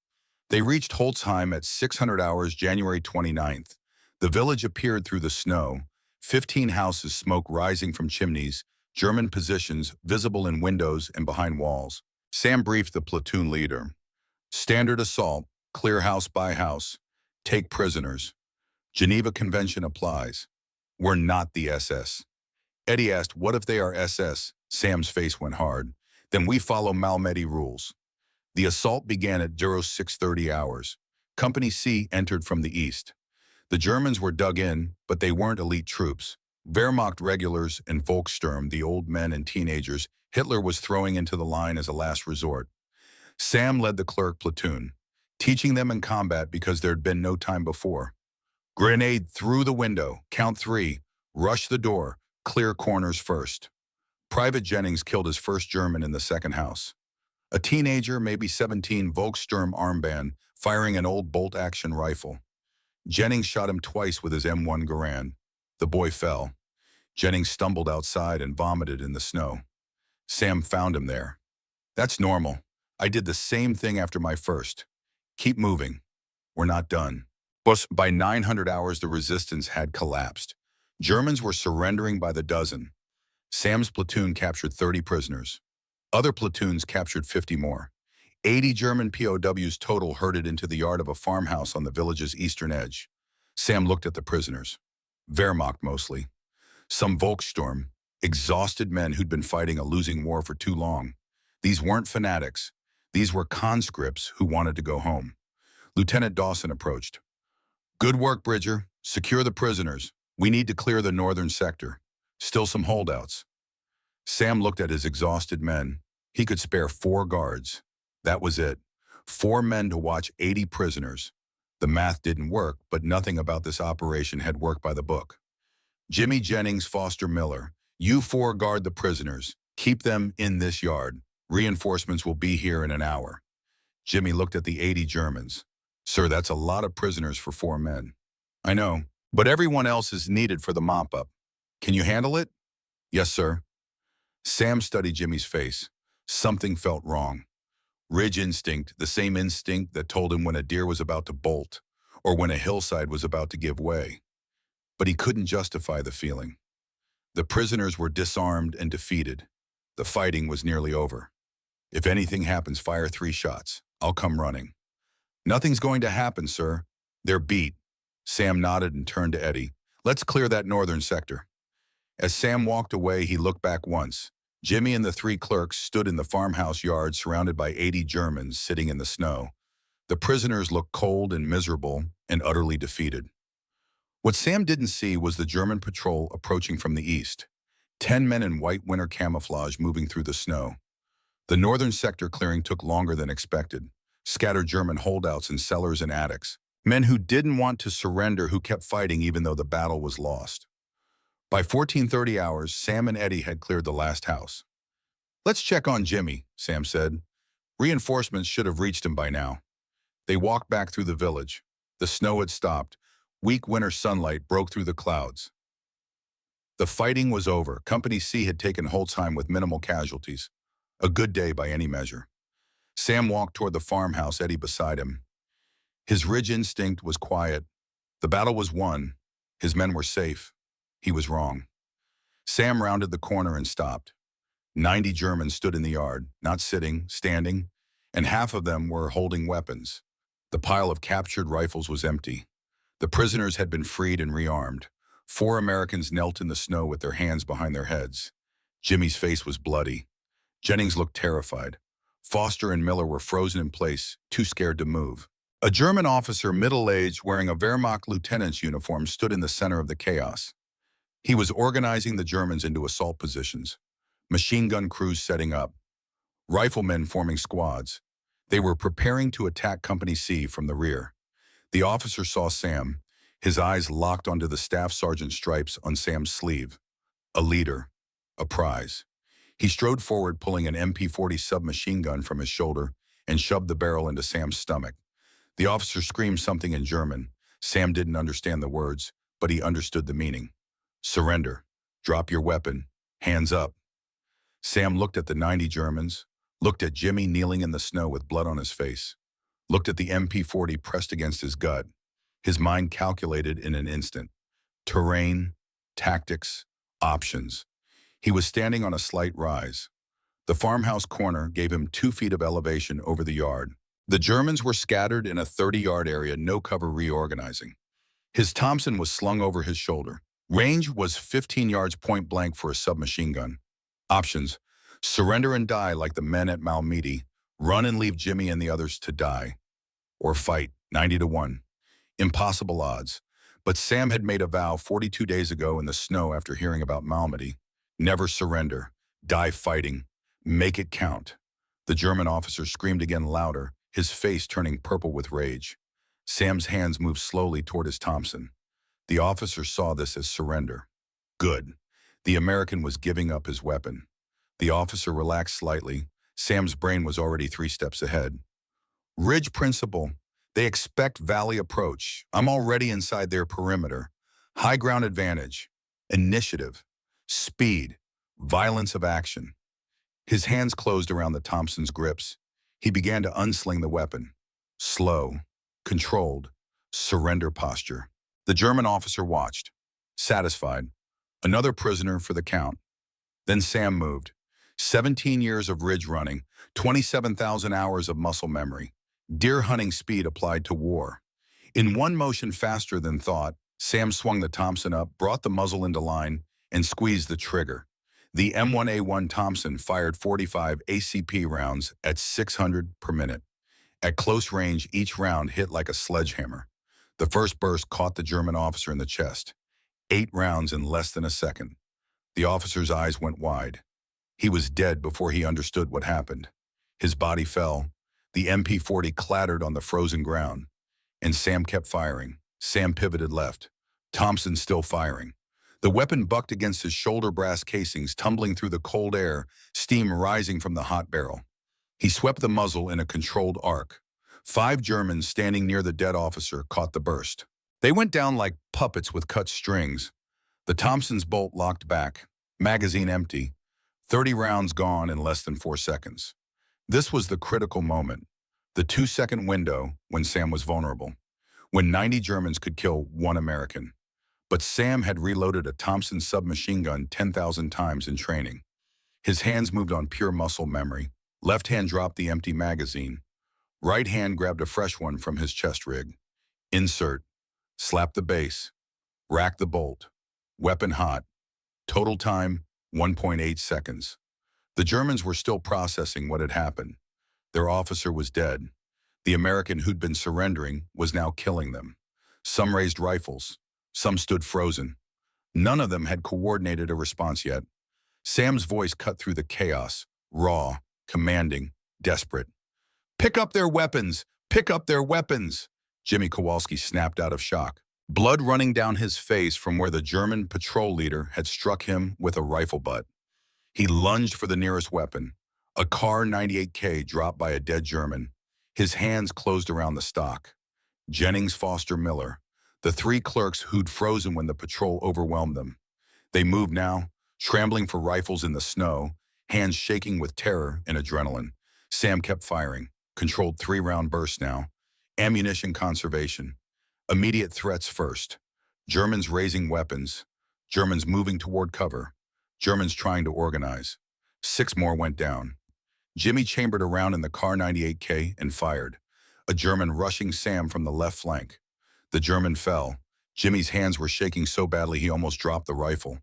They reached Holtzheim at 600 hours, January 29th. The village appeared through the snow. 15 houses, smoke rising from chimneys, German positions visible in windows and behind walls. Sam briefed the platoon leader. Standard assault, clear house by house. Take prisoners. Geneva Convention applies. We're not the SS. Eddie asked, what if they are SS? Sam's face went hard. Then we follow Malmedy rules. The assault began at 0630 hours. Company C entered from the east. The Germans were dug in, but they weren't elite troops. Wehrmacht regulars and Volkssturm, the old men and teenagers, Hitler was throwing into the line as a last resort. Sam led the clerk platoon, teaching them in combat because there'd been no time before. Grenade through the window, count 3, rush the door, clear corners first. Private Jennings killed his first German in the second house. A teenager, maybe 17, Volkssturm armband, firing an old bolt-action rifle. Jennings shot him twice with his M1 Garand. The boy fell. Jennings stumbled outside and vomited in the snow. Sam found him there. That's normal. I did the same thing after my first. Keep moving. We're not done. But by 900 hours, the resistance had collapsed. Germans were surrendering by the dozen. Sam's platoon captured 30 prisoners. Other platoons captured 50 more. 80 German POWs total herded into the yard of a farmhouse on the village's eastern edge. Sam looked at the prisoners. Wehrmacht mostly. Some Volkssturm, exhausted men who'd been fighting a losing war for too long. These weren't fanatics. These were conscripts who wanted to go home. Lieutenant Dawson approached. Good work, Bridger. Secure the prisoners. We need to clear the northern sector. Still some holdouts. Sam looked at his exhausted men. He could spare 4 guards. That was it. 4 men to watch 80 prisoners. The math didn't work, but nothing about this operation had worked by the book. Jimmy Jennings, Foster Miller, you 4 guard the prisoners. Keep them in this yard. Reinforcements will be here in an hour. Jimmy looked at the 80 Germans. Sir, that's a lot of prisoners for 4 men. I know, but everyone else is needed for the mop-up. Can you handle it? Yes, sir. Sam studied Jimmy's face. Something felt wrong. Ridge instinct, the same instinct that told him when a deer was about to bolt, or when a hillside was about to give way. But he couldn't justify the feeling. The prisoners were disarmed and defeated. The fighting was nearly over. If anything happens, fire 3 shots. I'll come running. Nothing's going to happen, sir. They're beat. Sam nodded and turned to Eddie. Let's clear that northern sector. As Sam walked away, he looked back once. Jimmy and the 3 clerks stood in the farmhouse yard surrounded by 80 Germans sitting in the snow. The prisoners looked cold and miserable and utterly defeated. What Sam didn't see was the German patrol approaching from the east. 10 men in white winter camouflage moving through the snow. The northern sector clearing took longer than expected. Scattered German holdouts in cellars and attics. Men who didn't want to surrender, who kept fighting even though the battle was lost. By 1430 hours, Sam and Eddie had cleared the last house. Let's check on Jimmy, Sam said. Reinforcements should have reached him by now. They walked back through the village. The snow had stopped. Weak winter sunlight broke through the clouds. The fighting was over. Company C had taken Holtzheim with minimal casualties. A good day by any measure. Sam walked toward the farmhouse, Eddie beside him. His ridge instinct was quiet. The battle was won. His men were safe. He was wrong. Sam rounded the corner and stopped. 90 Germans stood in the yard, not sitting, standing, and half of them were holding weapons. The pile of captured rifles was empty. The prisoners had been freed and rearmed. 4 Americans knelt in the snow with their hands behind their heads. Jimmy's face was bloody. Jennings looked terrified. Foster and Miller were frozen in place, too scared to move. A German officer, middle-aged, wearing a Wehrmacht lieutenant's uniform, stood in the center of the chaos. He was organizing the Germans into assault positions. Machine gun crews setting up. Riflemen forming squads. They were preparing to attack Company C from the rear. The officer saw Sam. His eyes locked onto the staff sergeant stripes on Sam's sleeve. A leader. A prize. He strode forward, pulling an MP-40 submachine gun from his shoulder and shoved the barrel into Sam's stomach. The officer screamed something in German. Sam didn't understand the words, but he understood the meaning. Surrender. Drop your weapon. Hands up. Sam looked at the 90 Germans, looked at Jimmy kneeling in the snow with blood on his face, looked at the MP-40 pressed against his gut. His mind calculated in an instant. Terrain, tactics, options. He was standing on a slight rise. The farmhouse corner gave him 2 feet of elevation over the yard. The Germans were scattered in a 30-yard area, no cover, reorganizing. His Thompson was slung over his shoulder. Range was 15 yards point blank for a submachine gun. Options: surrender and die like the men at Malmedy, run and leave Jimmy and the others to die, or fight 90-1. Impossible odds. But Sam had made a vow 42 days ago in the snow after hearing about Malmedy. Never surrender. Die fighting. Make it count. The German officer screamed again, louder, his face turning purple with rage. Sam's hands moved slowly toward his Thompson. The officer saw this as surrender. Good. The American was giving up his weapon. The officer relaxed slightly. Sam's brain was already 3 steps ahead. Ridge principle. They expect valley approach. I'm already inside their perimeter. High ground advantage. Initiative. Speed. Violence of action. His hands closed around the Thompson's grips. He began to unsling the weapon. Slow. Controlled. Surrender posture. The German officer watched. Satisfied. Another prisoner for the count. Then Sam moved. 17 years of ridge running, 27,000 hours of muscle memory. Deer hunting speed applied to war. In one motion faster than thought, Sam swung the Thompson up, brought the muzzle into line, and squeezed the trigger. The M1A1 Thompson fired 45 ACP rounds at 600 per minute. At close range, each round hit like a sledgehammer. The first burst caught the German officer in the chest. 8 rounds in less than a second. The officer's eyes went wide. He was dead before he understood what happened. His body fell. The MP-40 clattered on the frozen ground. And Sam kept firing. Sam pivoted left. Thompson still firing. The weapon bucked against his shoulder brass casings, tumbling through the cold air, steam rising from the hot barrel. He swept the muzzle in a controlled arc. 5 Germans standing near the dead officer caught the burst. They went down like puppets with cut strings. The Thompson's bolt locked back, magazine empty, 30 rounds gone in less than 4 seconds. This was the critical moment, the 2-second window when Sam was vulnerable, when 90 Germans could kill 1 American. But Sam had reloaded a Thompson submachine gun 10,000 times in training. His hands moved on pure muscle memory. Left hand dropped the empty magazine. Right hand grabbed a fresh one from his chest rig. Insert. Slap the base. Rack the bolt. Weapon hot. Total time, 1.8 seconds. The Germans were still processing what had happened. Their officer was dead. The American who'd been surrendering was now killing them. Some raised rifles. Some stood frozen. None of them had coordinated a response yet. Sam's voice cut through the chaos, raw, commanding, desperate. Pick up their weapons! Pick up their weapons! Jimmy Kowalski snapped out of shock, blood running down his face from where the German patrol leader had struck him with a rifle butt. He lunged for the nearest weapon, a Kar 98K dropped by a dead German. His hands closed around the stock. Jennings, Foster, Miller. The three clerks who'd frozen when the patrol overwhelmed them. They moved now, scrambling for rifles in the snow, hands shaking with terror and adrenaline. Sam kept firing, controlled three-round bursts now. Ammunition conservation. Immediate threats first. Germans raising weapons. Germans moving toward cover. Germans trying to organize. 6 more went down. Jimmy chambered around in the Car 98K and fired. A German rushing Sam from the left flank. The German fell. Jimmy's hands were shaking so badly he almost dropped the rifle.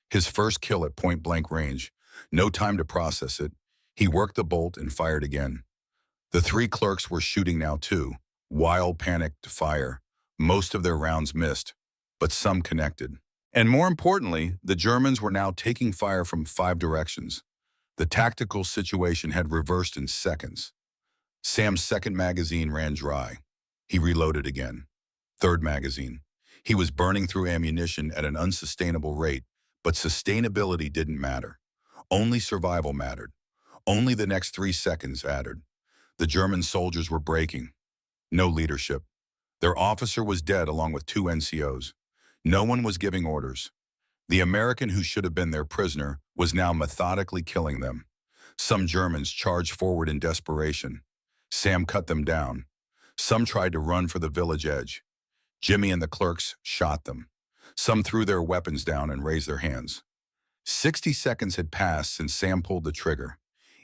His first kill at point-blank range. No time to process it. He worked the bolt and fired again. The three clerks were shooting now too. Wild, panicked fire. Most of their rounds missed, but some connected. And more importantly, the Germans were now taking fire from 5 directions. The tactical situation had reversed in seconds. Sam's second magazine ran dry. He reloaded again. Third magazine. He was burning through ammunition at an unsustainable rate, but sustainability didn't matter. Only survival mattered. Only the next 3 seconds mattered. The German soldiers were breaking. No leadership. Their officer was dead along with 2 NCOs. No one was giving orders. The American who should have been their prisoner was now methodically killing them. Some Germans charged forward in desperation. Sam cut them down. Some tried to run for the village edge. Jimmy and the clerks shot them. Some threw their weapons down and raised their hands. 60 seconds had passed since Sam pulled the trigger.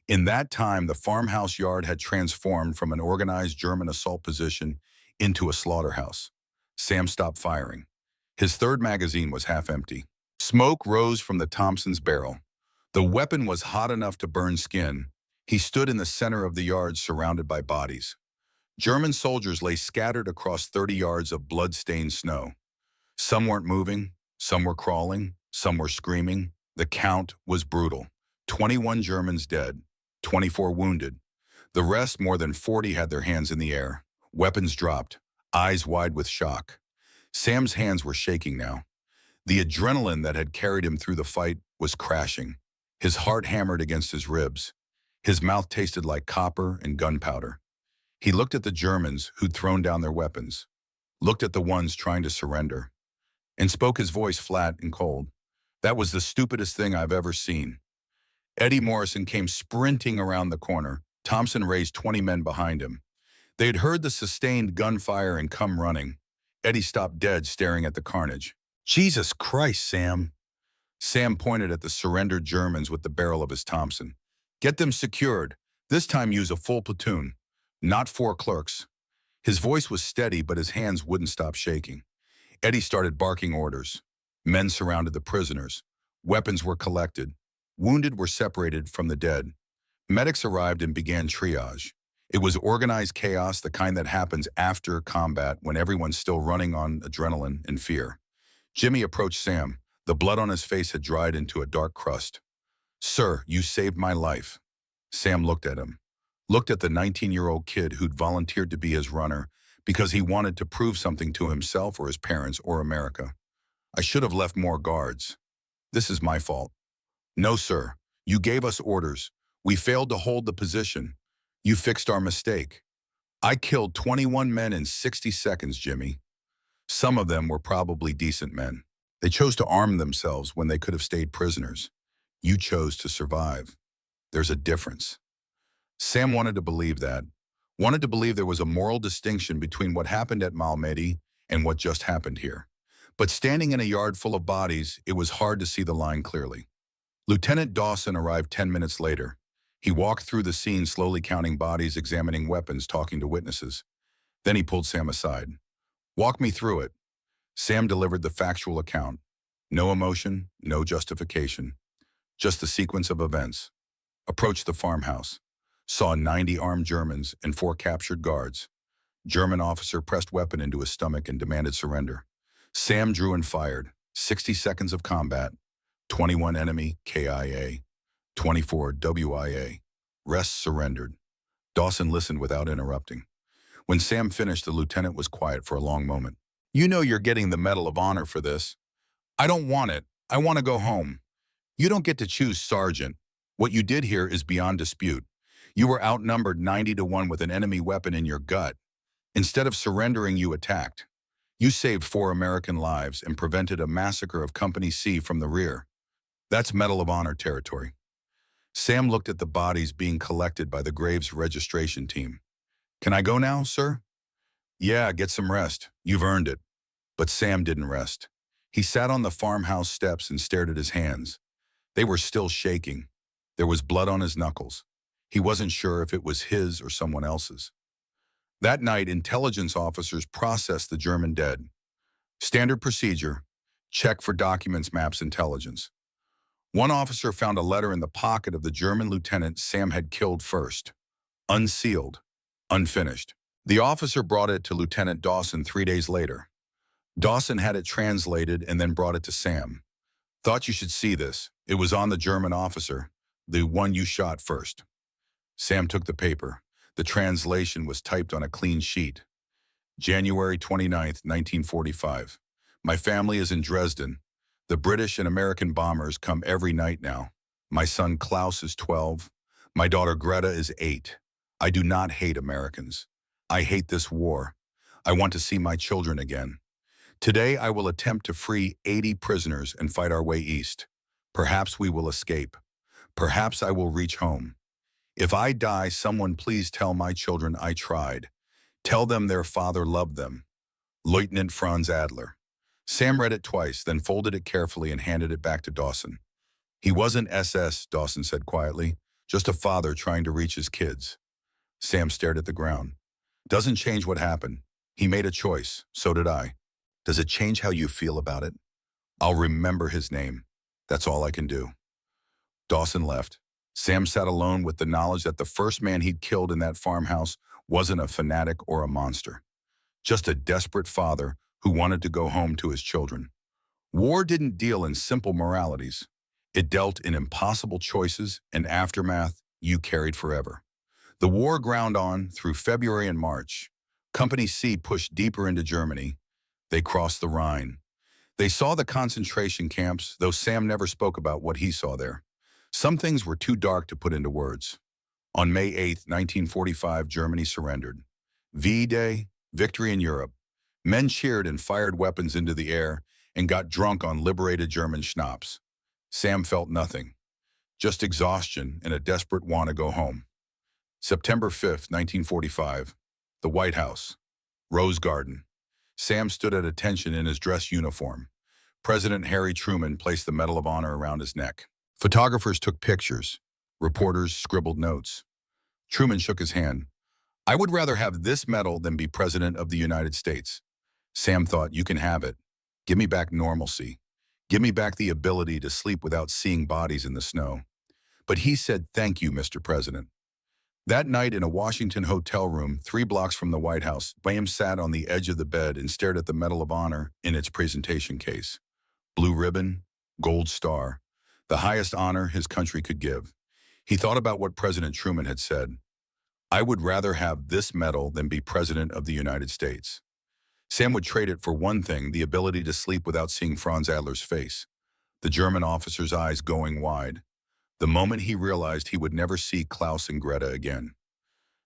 In that time, the farmhouse yard had transformed from an organized German assault position into a slaughterhouse. Sam stopped firing. His third magazine was half empty. Smoke rose from the Thompson's barrel. The weapon was hot enough to burn skin. He stood in the center of the yard surrounded by bodies. German soldiers lay scattered across 30 yards of blood-stained snow. Some weren't moving, some were crawling, some were screaming. The count was brutal. 21 Germans dead, 24 wounded. The rest, more than 40, had their hands in the air. Weapons dropped, eyes wide with shock. Sam's hands were shaking now. The adrenaline that had carried him through the fight was crashing. His heart hammered against his ribs. His mouth tasted like copper and gunpowder. He looked at the Germans who'd thrown down their weapons, looked at the ones trying to surrender, and spoke his voice flat and cold. That was the stupidest thing I've ever seen. Eddie Morrison came sprinting around the corner. Thompson raised 20 men behind him. They had heard the sustained gunfire and come running. Eddie stopped dead, staring at the carnage. Jesus Christ, Sam. Sam pointed at the surrendered Germans with the barrel of his Thompson. Get them secured. This time use a full platoon, not 4 clerks. His voice was steady, but his hands wouldn't stop shaking. Eddie started barking orders. Men surrounded the prisoners. Weapons were collected. Wounded were separated from the dead. Medics arrived and began triage. It was organized chaos, the kind that happens after combat when everyone's still running on adrenaline and fear. Jimmy approached Sam. The blood on his face had dried into a dark crust. "Sir, you saved my life." Sam looked at him. Looked at the 19-year-old kid who'd volunteered to be his runner because he wanted to prove something to himself or his parents or America. "I should have left more guards. This is my fault." "No, sir. You gave us orders. We failed to hold the position. You fixed our mistake." "I killed 21 men in 60 seconds, Jimmy. Some of them were probably decent men. They chose to arm themselves when they could have stayed prisoners. You chose to survive. There's a difference." Sam wanted to believe that. Wanted to believe there was a moral distinction between what happened at Malmedy and what just happened here. But standing in a yard full of bodies, it was hard to see the line clearly. Lieutenant Dawson arrived 10 minutes later. He walked through the scene, slowly counting bodies, examining weapons, talking to witnesses. Then he pulled Sam aside. "Walk me through it." Sam delivered the factual account. No emotion, no justification. Just the sequence of events. Approached the farmhouse. Saw 90 armed Germans and 4 captured guards. German officer pressed weapon into his stomach and demanded surrender. Sam drew and fired. 60 seconds of combat. 21 enemy KIA. 24 WIA. Rest surrendered. Dawson listened without interrupting. When Sam finished, the lieutenant was quiet for a long moment. "You know you're getting the Medal of Honor for this." "I don't want it. I want to go home." "You don't get to choose, Sergeant. What you did here is beyond dispute. You were outnumbered 90 to 1 with an enemy weapon in your gut. Instead of surrendering, you attacked. You saved 4 American lives and prevented a massacre of Company C from the rear. That's Medal of Honor territory. Sam looked at the bodies being collected by the grave's registration team. Can I go now, sir? Yeah, get some rest. You've earned it. But Sam didn't rest. He sat on the farmhouse steps and stared at his hands. They were still shaking. There was blood on his knuckles. He wasn't sure if it was his or someone else's. That night, intelligence officers processed the German dead. Standard procedure: check for documents, maps, intelligence. One officer found a letter in the pocket of the German lieutenant Sam had killed first. Unsealed. Unfinished. The officer brought it to Lieutenant Dawson 3 days later. Dawson had it translated and then brought it to Sam. Thought you should see this. It was on the German officer, the one you shot first. Sam took the paper. The translation was typed on a clean sheet. January 29th, 1945. My family is in Dresden. The British and American bombers come every night now. My son Klaus is 12. My daughter Greta is 8. I do not hate Americans. I hate this war. I want to see my children again. Today I will attempt to free 80 prisoners and fight our way east. Perhaps we will escape. Perhaps I will reach home. If I die, someone please tell my children I tried. Tell them their father loved them. Lieutenant Franz Adler. Sam read it twice, then folded it carefully and handed it back to Dawson. He wasn't SS, Dawson said quietly, just a father trying to reach his kids. Sam stared at the ground. Doesn't change what happened. He made a choice. So did I. Does it change how you feel about it? I'll remember his name. That's all I can do. Dawson left. Sam sat alone with the knowledge that the first man he'd killed in that farmhouse wasn't a fanatic or a monster. Just a desperate father who wanted to go home to his children. War didn't deal in simple moralities. It dealt in impossible choices and aftermath you carried forever. The war ground on through February and March. Company C pushed deeper into Germany. They crossed the Rhine. They saw the concentration camps, though Sam never spoke about what he saw there. Some things were too dark to put into words. On May 8, 1945, Germany surrendered. V-Day, victory in Europe. Men cheered and fired weapons into the air and got drunk on liberated German schnapps. Sam felt nothing, just exhaustion and a desperate want to go home. September 5, 1945, the White House, Rose Garden. Sam stood at attention in his dress uniform. President Harry Truman placed the Medal of Honor around his neck. Photographers took pictures. Reporters scribbled notes. Truman shook his hand. I would rather have this medal than be President of the United States. Sam thought, you can have it. Give me back normalcy. Give me back the ability to sleep without seeing bodies in the snow. But he said, thank you, Mr. President. That night in a Washington hotel room 3 blocks from the White House, Sam sat on the edge of the bed and stared at the Medal of Honor in its presentation case. Blue ribbon, gold star, the highest honor his country could give. He thought about what President Truman had said. I would rather have this medal than be President of the United States. Sam would trade it for one thing, the ability to sleep without seeing Franz Adler's face. The German officer's eyes going wide. The moment he realized he would never see Klaus and Greta again.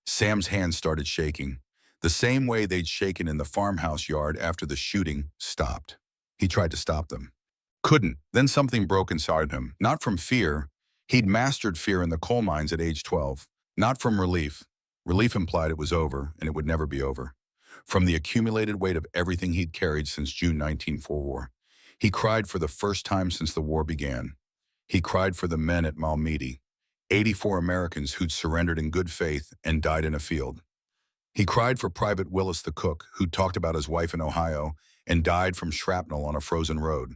Sam's hands started shaking, the same way they'd shaken in the farmhouse yard after the shooting stopped. He tried to stop them. Couldn't. Then something broke inside him, not from fear. He'd mastered fear in the coal mines at age 12. Not from relief. Relief implied it was over, and it would never be over. From the accumulated weight of everything he'd carried since June 1944. He cried for the first time since the war began. He cried for the men at Malmedy, 84 Americans who'd surrendered in good faith and died in a field. He cried for Private Willis the cook, who'd talked about his wife in Ohio and died from shrapnel on a frozen road.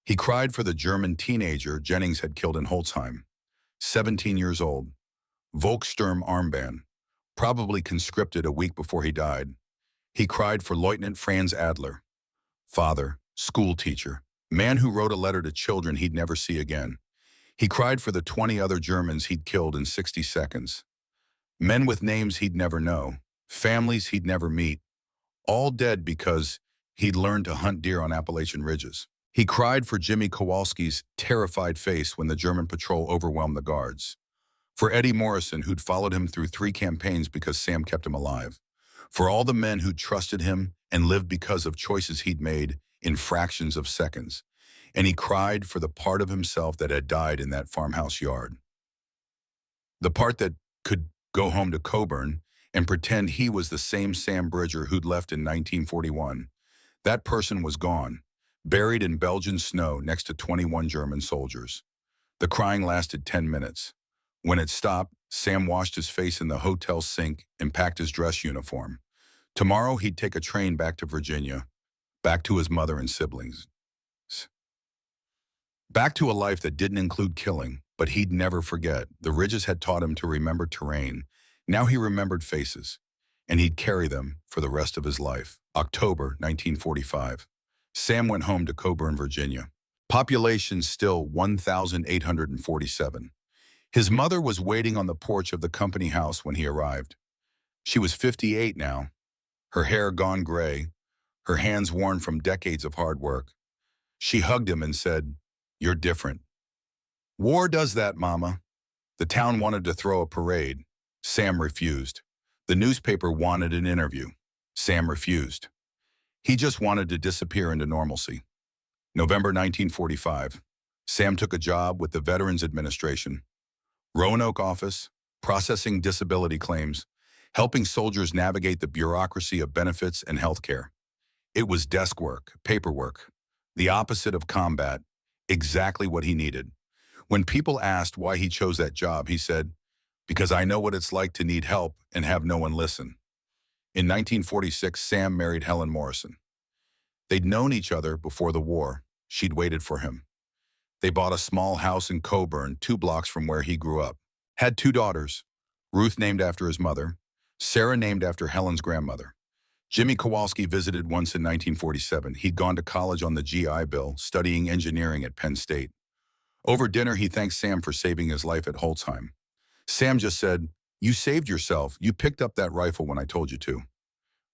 He cried for the German teenager Jennings had killed in Holzheim, 17 years old. Volkssturm armband, probably conscripted a week before he died. He cried for Lieutenant Franz Adler, father, school teacher, man who wrote a letter to children he'd never see again. He cried for the 20 other Germans he'd killed in 60 seconds. Men with names he'd never know, families he'd never meet, all dead because he'd learned to hunt deer on Appalachian ridges. He cried for Jimmy Kowalski's terrified face when the German patrol overwhelmed the guards. For Eddie Morrison, who'd followed him through 3 campaigns because Sam kept him alive. For all the men who trusted him and lived because of choices he'd made in fractions of seconds. And he cried for the part of himself that had died in that farmhouse yard. The part that could go home to Coburn and pretend he was the same Sam Bridger who'd left in 1941. That person was gone, buried in Belgian snow next to 21 German soldiers. The crying lasted 10 minutes. When it stopped, Sam washed his face in the hotel sink and packed his dress uniform. Tomorrow he'd take a train back to Virginia, back to his mother and siblings. Back to a life that didn't include killing, but he'd never forget. The ridges had taught him to remember terrain. Now he remembered faces, and he'd carry them for the rest of his life. October 1945. Sam went home to Coburn, Virginia. Population still 1,847. His mother was waiting on the porch of the company house when he arrived. She was 58 now, her hair gone gray, her hands worn from decades of hard work. She hugged him and said, "You're different." "War does that, Mama." The town wanted to throw a parade. Sam refused. The newspaper wanted an interview. Sam refused. He just wanted to disappear into normalcy. November 1945. Sam took a job with the Veterans Administration. Roanoke office, processing disability claims, helping soldiers navigate the bureaucracy of benefits and health care. It was desk work, paperwork, the opposite of combat, exactly what he needed. When people asked why he chose that job, he said, "Because I know what it's like to need help and have no one listen." In 1946, Sam married Helen Morrison. They'd known each other before the war. She'd waited for him. They bought a small house in Coburn, 2 blocks from where he grew up. Had 2 daughters, Ruth named after his mother, Sarah named after Helen's grandmother. Jimmy Kowalski visited once in 1947. He'd gone to college on the GI Bill, studying engineering at Penn State. Over dinner, he thanked Sam for saving his life at Holtzheim. Sam just said, "You saved yourself. You picked up that rifle when I told you to."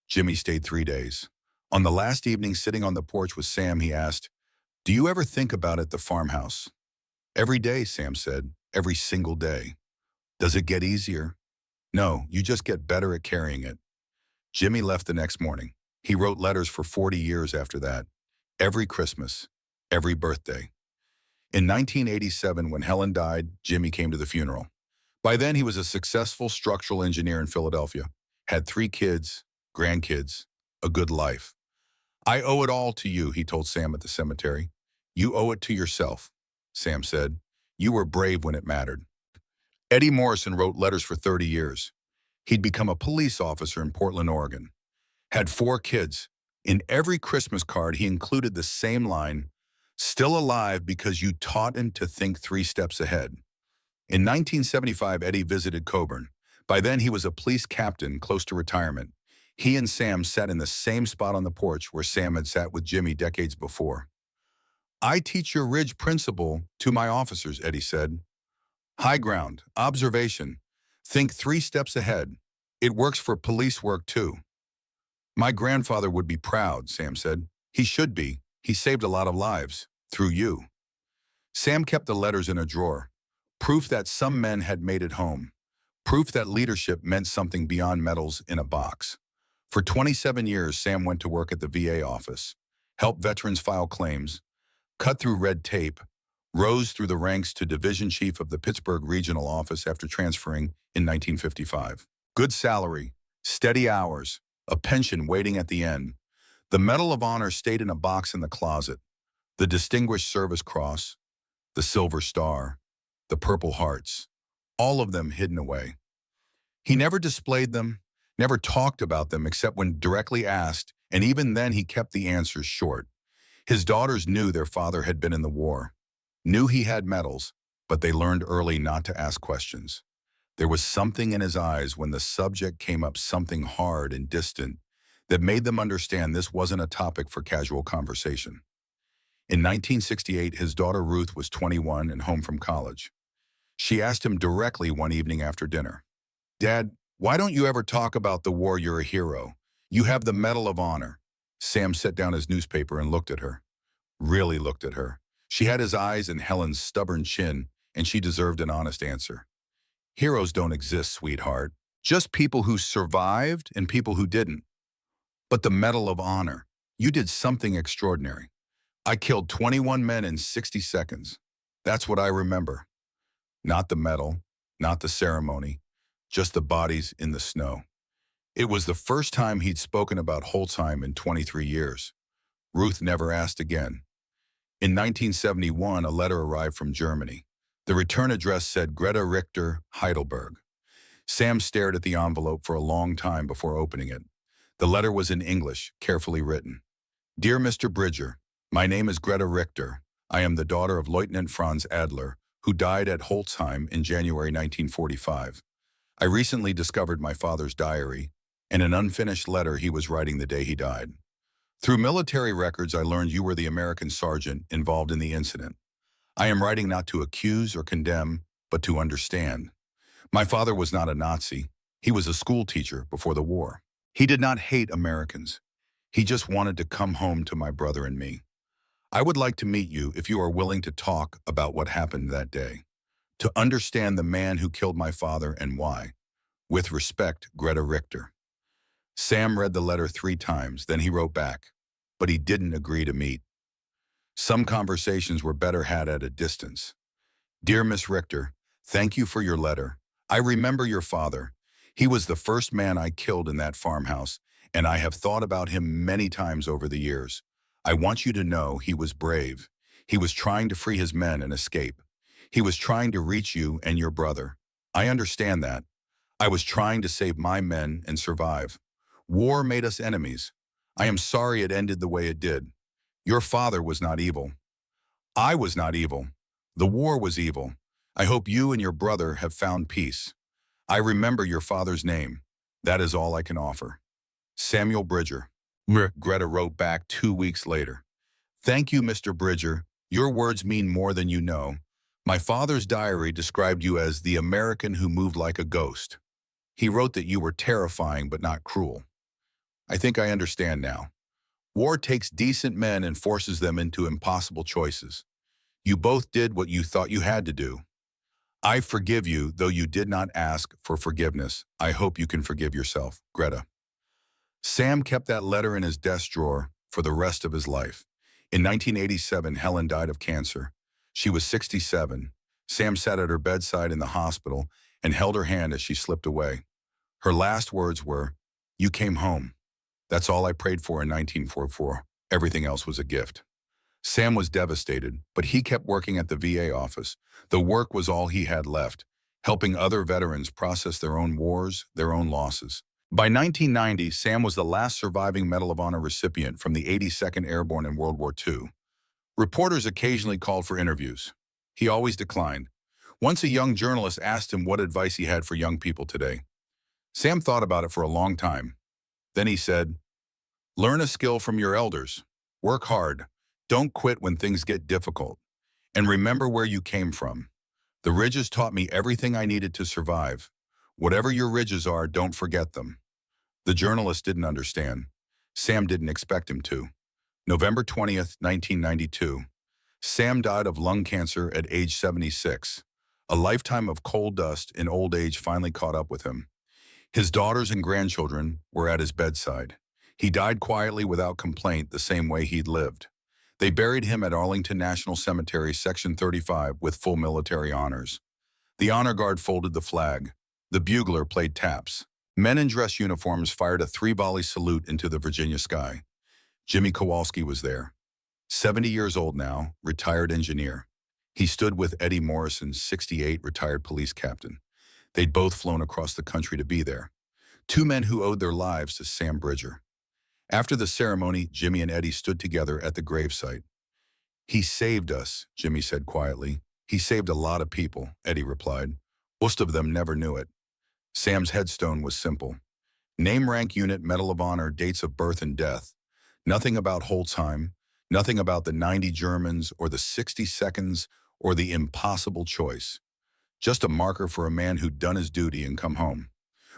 Jimmy stayed 3 days. On the last evening, sitting on the porch with Sam, he asked, "Do you ever think about it, the farmhouse?" "Every day," Sam said, "every single day." "Does it get easier?" "No, you just get better at carrying it." Jimmy left the next morning. He wrote letters for 40 years after that. Every Christmas, every birthday. In 1987, when Helen died, Jimmy came to the funeral. By then, he was a successful structural engineer in Philadelphia, had 3 kids, grandkids, a good life. "I owe it all to you," he told Sam at the cemetery. "You owe it to yourself," Sam said. "You were brave when it mattered." Eddie Morrison wrote letters for 30 years. He'd become a police officer in Portland, Oregon. Had 4 kids. In every Christmas card, he included the same line, "Still alive because you taught him to think 3 steps ahead." In 1975, Eddie visited Coburn. By then, he was a police captain close to retirement. He and Sam sat in the same spot on the porch where Sam had sat with Jimmy decades before. "I teach your Ridge principle to my officers," Eddie said. "High ground, observation, think 3 steps ahead. It works for police work too." "My grandfather would be proud," Sam said. "He should be. He saved a lot of lives, through you." Sam kept the letters in a drawer. Proof that some men had made it home. Proof that leadership meant something beyond medals in a box. For 27 years, Sam went to work at the VA office, helped veterans file claims, cut through red tape, rose through the ranks to division chief of the Pittsburgh regional office after transferring in 1955. Good salary, steady hours, a pension waiting at the end. The Medal of Honor stayed in a box in the closet. The Distinguished Service Cross, the Silver Star, the Purple Hearts, all of them hidden away. He never displayed them, never talked about them except when directly asked, and even then he kept the answers short. His daughters knew their father had been in the war, knew he had medals, but they learned early not to ask questions. There was something in his eyes when the subject came up, something hard and distant, that made them understand this wasn't a topic for casual conversation. In 1968, his daughter Ruth was 21 and home from college. She asked him directly one evening after dinner, "Dad, why don't you ever talk about the war? You're a hero. You have the Medal of Honor." Sam set down his newspaper and looked at her. Really looked at her. She had his eyes and Helen's stubborn chin, and she deserved an honest answer. "Heroes don't exist, sweetheart. Just people who survived and people who didn't. But the Medal of Honor, you did something extraordinary. I killed 21 men in 60 seconds. That's what I remember. Not the medal, not the ceremony, just the bodies in the snow. It was the first time he'd spoken about Holzheim in 23 years. Ruth never asked again. In 1971, a letter arrived from Germany. The return address said Greta Richter, Heidelberg. Sam stared at the envelope for a long time before opening it. The letter was in English, carefully written. Dear Mr. Bridger, my name is Greta Richter. I am the daughter of Lieutenant Franz Adler, who died at Holzheim in January 1945. I recently discovered my father's diary and an unfinished letter he was writing the day he died. Through military records, I learned you were the American sergeant involved in the incident. I am writing not to accuse or condemn, but to understand. My father was not a Nazi. He was a school teacher before the war. He did not hate Americans. He just wanted to come home to my brother and me. I would like to meet you if you are willing to talk about what happened that day, to understand the man who killed my father and why. With respect, Greta Richter. Sam read the letter 3 times, then he wrote back, but he didn't agree to meet. Some conversations were better had at a distance. Dear Miss Richter, thank you for your letter. I remember your father. He was the first man I killed in that farmhouse, and I have thought about him many times over the years. I want you to know he was brave. He was trying to free his men and escape. He was trying to reach you and your brother. I understand that. I was trying to save my men and survive. War made us enemies. I am sorry it ended the way it did. Your father was not evil. I was not evil. The war was evil. I hope you and your brother have found peace. I remember your father's name. That is all I can offer. Samuel Bridger. Greta wrote back 2 weeks later. Thank you, Mr. Bridger. Your words mean more than you know. My father's diary described you as the American who moved like a ghost. He wrote that you were terrifying but not cruel. I think I understand now. War takes decent men and forces them into impossible choices. You both did what you thought you had to do. I forgive you, though you did not ask for forgiveness. I hope you can forgive yourself, Greta. Sam kept that letter in his desk drawer for the rest of his life. In 1987, Helen died of cancer. She was 67. Sam sat at her bedside in the hospital and held her hand as she slipped away. Her last words were, "You came home." That's all I prayed for in 1944. Everything else was a gift. Sam was devastated, but he kept working at the VA office. The work was all he had left, helping other veterans process their own wars, their own losses. By 1990, Sam was the last surviving Medal of Honor recipient from the 82nd Airborne in World War II. Reporters occasionally called for interviews. He always declined. Once a young journalist asked him what advice he had for young people today. Sam thought about it for a long time. Then he said, "Learn a skill from your elders. Work hard. Don't quit when things get difficult. And remember where you came from. The ridges taught me everything I needed to survive. Whatever your ridges are, don't forget them." The journalist didn't understand. Sam didn't expect him to. November 20th, 1992. Sam died of lung cancer at age 76. A lifetime of coal dust and old age finally caught up with him. His daughters and grandchildren were at his bedside. He died quietly without complaint the same way he'd lived. They buried him at Arlington National Cemetery, Section 35, with full military honors. The honor guard folded the flag. The bugler played taps. Men in dress uniforms fired a 3-volley salute into the Virginia sky. Jimmy Kowalski was there. 70 years old now, retired engineer. He stood with Eddie Morrison, 68, retired police captain. They'd both flown across the country to be there. 2 men who owed their lives to Sam Bridger. After the ceremony, Jimmy and Eddie stood together at the gravesite. "He saved us," Jimmy said quietly. "He saved a lot of people," Eddie replied. "Most of them never knew it." Sam's headstone was simple. Name, rank, unit, Medal of Honor, dates of birth and death. Nothing about Holzheim, nothing about the 90 Germans or the 60 seconds or the impossible choice. Just a marker for a man who'd done his duty and come home.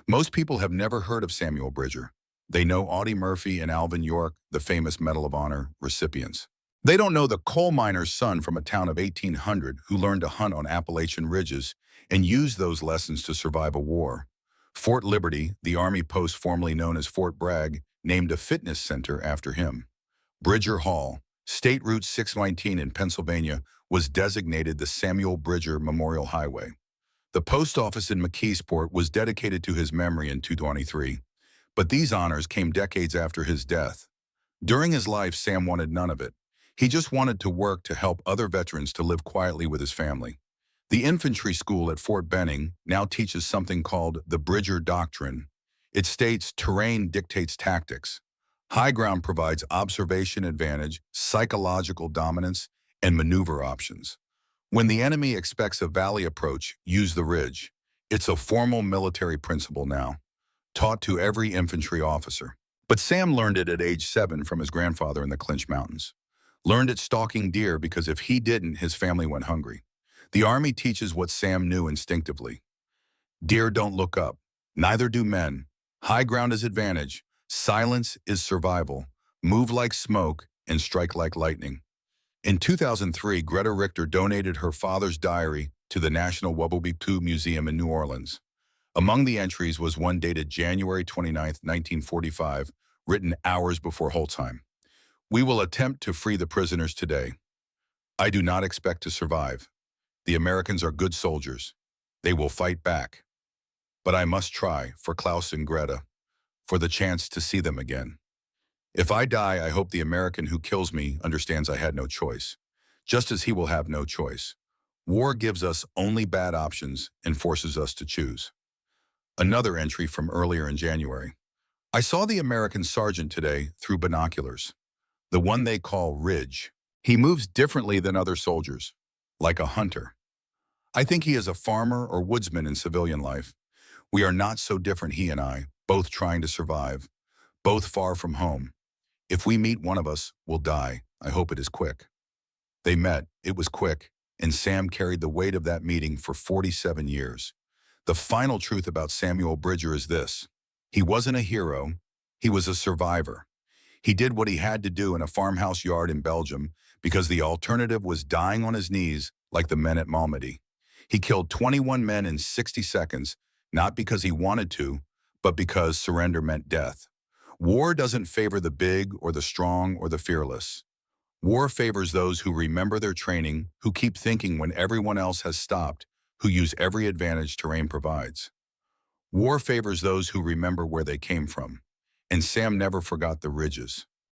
Most people have never heard of Samuel Bridger. They know Audie Murphy and Alvin York, the famous Medal of Honor recipients. They don't know the coal miner's son from a town of 1800 who learned to hunt on Appalachian ridges and used those lessons to survive a war. Fort Liberty, the Army post formerly known as Fort Bragg, named a fitness center after him. Bridger Hall, State Route 619 in Pennsylvania, was designated the Samuel Bridger Memorial Highway. The post office in McKeesport was dedicated to his memory in 2023, but these honors came decades after his death. During his life, Sam wanted none of it. He just wanted to work to help other veterans to live quietly with his family. The infantry school at Fort Benning now teaches something called the Bridger Doctrine. It states terrain dictates tactics. High ground provides observation advantage, psychological dominance, and maneuver options. When the enemy expects a valley approach, use the ridge. It's a formal military principle now, taught to every infantry officer. But Sam learned it at age 7 from his grandfather in the Clinch Mountains. Learned it stalking deer because if he didn't, his family went hungry. The Army teaches what Sam knew instinctively. Deer don't look up. Neither do men. High ground is advantage. Silence is survival. Move like smoke and strike like lightning. In 2003, Greta Richter donated her father's diary to the National WWII Museum in New Orleans. Among the entries was one dated January 29, 1945, written hours before Holtzheim. We will attempt to free the prisoners today. I do not expect to survive. The Americans are good soldiers. They will fight back. But I must try, for Klaus and Greta, for the chance to see them again. If I die, I hope the American who kills me understands I had no choice, just as he will have no choice. War gives us only bad options and forces us to choose. Another entry from earlier in January. I saw the American sergeant today through binoculars, the one they call Ridge. He moves differently than other soldiers, like a hunter. I think he is a farmer or woodsman in civilian life. We are not so different, he and I, both trying to survive, both far from home. If we meet, one of us will die. I hope it is quick. They met, it was quick, and Sam carried the weight of that meeting for 47 years. The final truth about Samuel Bridger is this: he wasn't a hero, he was a survivor. He did what he had to do in a farmhouse yard in Belgium because the alternative was dying on his knees like the men at Normandy. He killed 21 men in 60 seconds, not because he wanted to, but because surrender meant death. War doesn't favor the big or the strong or the fearless. War favors those who remember their training, who keep thinking when everyone else has stopped, who use every advantage terrain provides. War favors those who remember where they came from. And Sam never forgot the ridges.